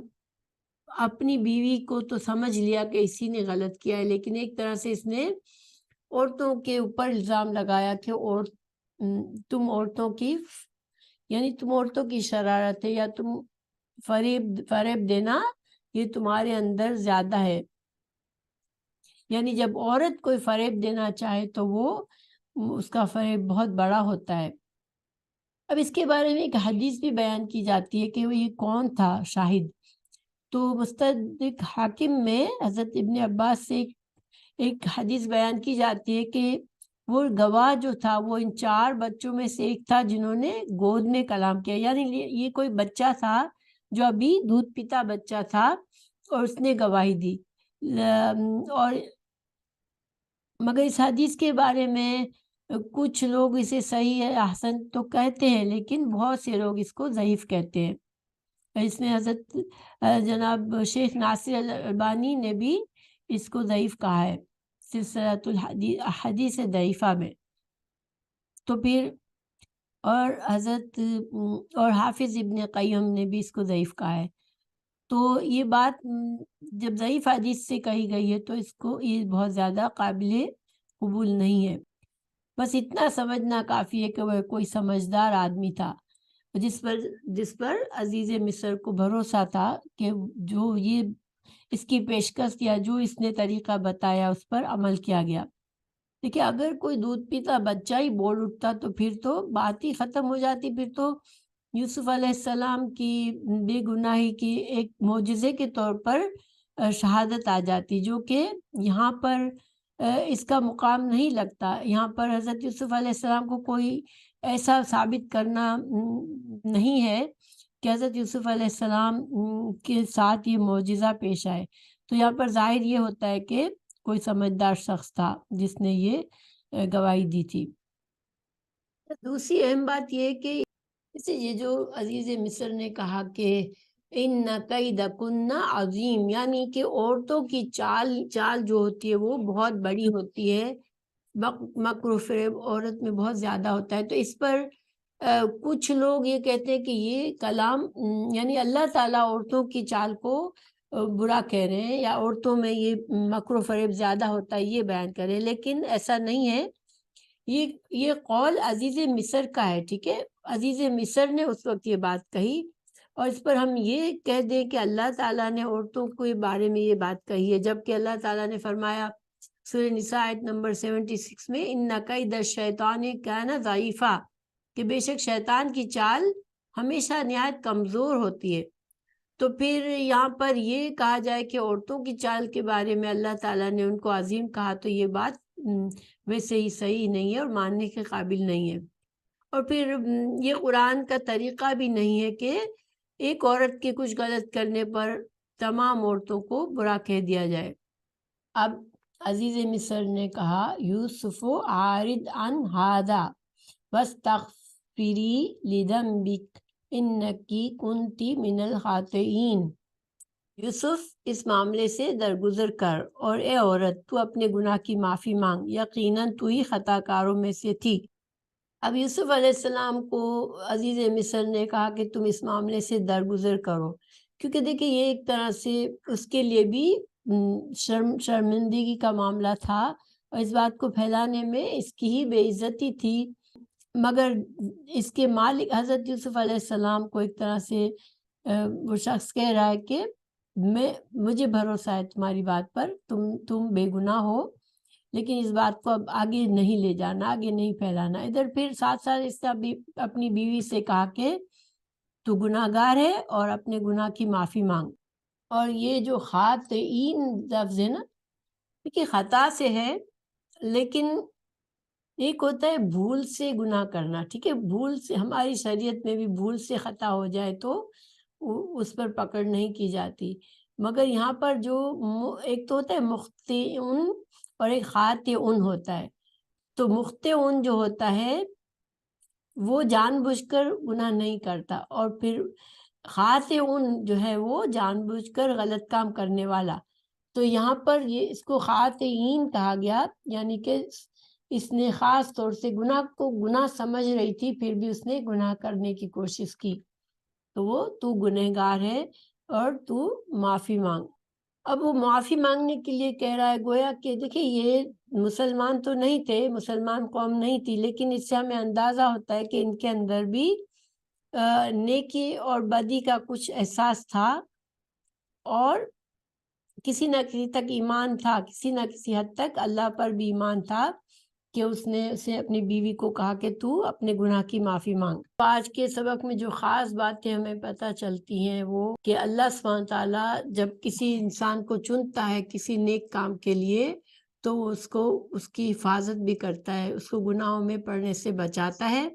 اپنی بیوی کو تو سمجھ لیا کہ اسی نے غلط کیا ہے، لیکن ایک طرح سے اس نے عورتوں کے اوپر الزام لگایا کہ تم عورتوں کی شرارت ہے، یا تم فریب دینا یہ تمہارے اندر زیادہ ہے۔ یعنی جب عورت کوئی فریب دینا چاہے تو وہ اس کا فریب بہت بڑا ہوتا ہے۔ اب اس کے بارے میں ایک حدیث بھی بیان کی جاتی ہے کہ وہ یہ کون تھا شاہد، تو مستدرک حاکم میں حضرت ابن عباس سے ایک حدیث بیان کی جاتی ہے کہ وہ گواہ جو تھا وہ ان 4 بچوں میں سے ایک تھا جنہوں نے گود میں کلام کیا، یعنی یہ کوئی بچہ تھا جو ابھی دودھ پیتا بچہ تھا اور اس نے گواہی دی۔ اور مگر اس حدیث کے بارے میں کچھ لوگ اسے صحیح ہے، حسن تو کہتے ہیں، لیکن بہت سے لوگ اس کو ضعیف کہتے ہیں۔ اس میں حضرت جناب شیخ ناصر الالبانی نے بھی اس کو ضعیف کہا ہے سلسلۃ الحدیث ضعیفہ میں. تو پھر اور حضرت اور حافظ ابن قیم نے بھی اس کو ضعیف کہا ہے. تو یہ بات جب ضعیف حدیث سے کہی گئی ہے تو اس کو یہ بہت زیادہ قابل قبول نہیں ہے. بس اتنا سمجھنا کافی ہے کہ وہ کوئی سمجھدار آدمی تھا جس پر عزیز مصر کو بھروسہ تھا کہ جو یہ اس کی پیشکش یا جو اس نے طریقہ بتایا اس پر عمل کیا گیا. دیکھیے اگر کوئی دودھ پیتا بچہ ہی بول اٹھتا تو پھر تو بات ہی ختم ہو جاتی. پھر تو یوسف علیہ السلام کی بے گناہی کی ایک معجزے کے طور پر شہادت آ جاتی، جو کہ یہاں پر اس کا مقام نہیں لگتا. یہاں پر حضرت یوسف علیہ السلام کو کوئی ایسا ثابت کرنا نہیں ہے کہ حضرت یوسف علیہ السلام کے ساتھ یہ معجزہ پیش آئے. تو یہاں پر ظاہر یہ ہوتا ہے کہ کوئی سمجھدار شخص تھا جس نے یہ گواہی دی تھی. دوسری اہم بات یہ ہے کہ جیسے یہ جو عزیز مصر نے کہا کہ ان کیدکن عظیم، یعنی کہ عورتوں کی چال جو ہوتی ہے وہ بہت بڑی ہوتی ہے، مکر و فریب عورت میں بہت زیادہ ہوتا ہے. تو اس پر کچھ لوگ یہ کہتے ہیں کہ یہ کلام یعنی اللہ تعالیٰ عورتوں کی چال کو برا کہہ رہے ہیں یا عورتوں میں یہ مکر و فریب زیادہ ہوتا ہے یہ بیان کر رہے ہیں، لیکن ایسا نہیں ہے. یہ قول عزیز مصر کا ہے. ٹھیک ہے، عزیز مصر نے اس وقت یہ بات کہی، اور اس پر ہم یہ کہہ دیں کہ اللہ تعالیٰ نے عورتوں کے بارے میں یہ بات کہی ہے، جبکہ اللہ تعالیٰ نے فرمایا سورہ نساء آیت نمبر 76 میں ان کید الشیطان کان ضعیفا، کہ بے شک شیطان کی چال ہمیشہ نہایت کمزور ہوتی ہے. تو پھر یہاں پر یہ کہا جائے کہ عورتوں کی چال کے بارے میں اللہ تعالیٰ نے ان کو عظیم کہا، تو یہ بات ویسے ہی صحیح نہیں ہے اور ماننے کے قابل نہیں ہے. اور پھر یہ قرآن کا طریقہ بھی نہیں ہے کہ ایک عورت کے کچھ غلط کرنے پر تمام عورتوں کو برا کہہ دیا جائے. اب عزیز مصر نے کہا یوسف عارض عن ھذا واستغفری لذنبک انکی کنتی من الخاطئین. یوسف اس معاملے سے درگزر کر اور اے عورت تو اپنے گناہ کی معافی مانگ، یقیناً تو ہی خطا کاروں میں سے تھی. اب یوسف علیہ السلام کو عزیز مصر نے کہا کہ تم اس معاملے سے درگزر کرو، کیونکہ دیکھیں یہ ایک طرح سے اس کے لیے بھی شرمندگی کا معاملہ تھا، اور اس بات کو پھیلانے میں اس کی ہی بے عزتی تھی. مگر اس کے مالک حضرت یوسف علیہ السلام کو ایک طرح سے وہ شخص کہہ رہا ہے کہ مجھے بھروسہ ہے تمہاری بات پر، تم بے گناہ ہو، لیکن اس بات کو اب آگے نہیں لے جانا، آگے نہیں پھیلانا. ادھر پھر ساتھ ساتھ اس نے اپنی بیوی سے کہا کہ تو گناہ گار ہے اور اپنے گناہ کی معافی مانگ. اور یہ جو خاطئین لفظ ہے نا، کہ خطا سے ہے، لیکن ایک ہوتا ہے بھول سے گناہ کرنا. ٹھیک ہے، بھول سے ہماری شریعت میں بھی بھول سے خطا ہو جائے تو اس پر پکڑ نہیں کی جاتی. مگر یہاں پر جو ایک تو ہوتا ہے مخطئون اور ایک خاطئون ہوتا ہے. تو مخطئون جو ہوتا ہے وہ جان بوجھ کر گناہ نہیں کرتا، اور پھر خاطئون جو ہے وہ جان بوجھ کر غلط کام کرنے والا. تو یہاں پر یہ اس کو خاطئین کہا گیا، یعنی کہ اس نے خاص طور سے گناہ کو گناہ سمجھ رہی تھی پھر بھی اس نے گناہ کرنے کی کوشش کی، تو وہ تو گنہگار ہے اور تو معافی مانگ. اب وہ معافی مانگنے کے لیے کہہ رہا ہے، گویا کہ دیکھیں یہ مسلمان تو نہیں تھے، مسلمان قوم نہیں تھی، لیکن اس سے ہمیں اندازہ ہوتا ہے کہ ان کے اندر بھی نیکی اور بدی کا کچھ احساس تھا، اور کسی نہ کسی تک ایمان تھا، کسی نہ کسی حد تک اللہ پر بھی ایمان تھا کہ اس نے اسے اپنی بیوی کو کہا کہ تو اپنے گناہ کی معافی مانگ. آج کے سبق میں جو خاص باتیں ہمیں پتہ چلتی ہیں وہ کہ اللہ سبحانہ تعالیٰ جب کسی انسان کو چنتا ہے کسی نیک کام کے لیے تو اس کو اس کی حفاظت بھی کرتا ہے، اس کو گناہوں میں پڑنے سے بچاتا ہے.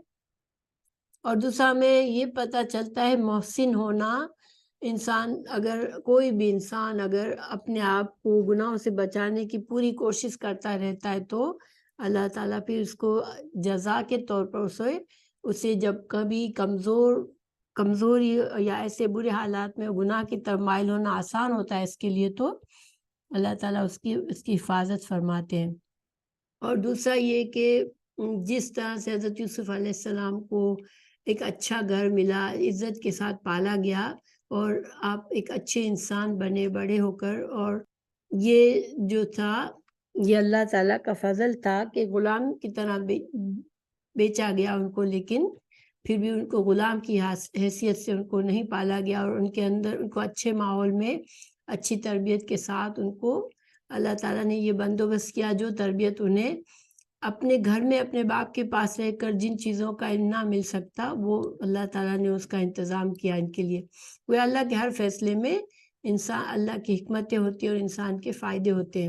اور دوسرا ہمیں یہ پتہ چلتا ہے محسن ہونا، انسان اگر کوئی بھی انسان اگر اپنے آپ کو گناہوں سے بچانے کی پوری کوشش کرتا رہتا ہے تو اللہ تعالیٰ پھر اس کو جزا کے طور پر اسے جب کبھی کمزور کمزوری یا ایسے برے حالات میں گناہ کی طرف مائل ہونا آسان ہوتا ہے اس کے لیے، تو اللہ تعالیٰ اس کی حفاظت فرماتے ہیں۔ اور دوسرا یہ کہ جس طرح سے حضرت یوسف علیہ السلام کو ایک اچھا گھر ملا، عزت کے ساتھ پالا گیا، اور آپ ایک اچھے انسان بنے بڑے ہو کر، اور یہ جو تھا یہ اللہ تعالیٰ کا فضل تھا کہ غلام کی طرح بیچا گیا ان کو، لیکن پھر بھی ان کو غلام کی حیثیت سے ان کو نہیں پالا گیا، اور ان کے اندر ان کو اچھے ماحول میں اچھی تربیت کے ساتھ ان کو اللہ تعالیٰ نے یہ بندوبست کیا، جو تربیت انہیں اپنے گھر میں اپنے باپ کے پاس رہ کر جن چیزوں کا نہ مل سکتا، وہ اللہ تعالیٰ نے اس کا انتظام کیا ان کے لیے۔ وہ اللہ کے ہر فیصلے میں انسان اللہ کی حکمتیں ہوتی ہیں اور انسان کے فائدے ہوتے ہیں۔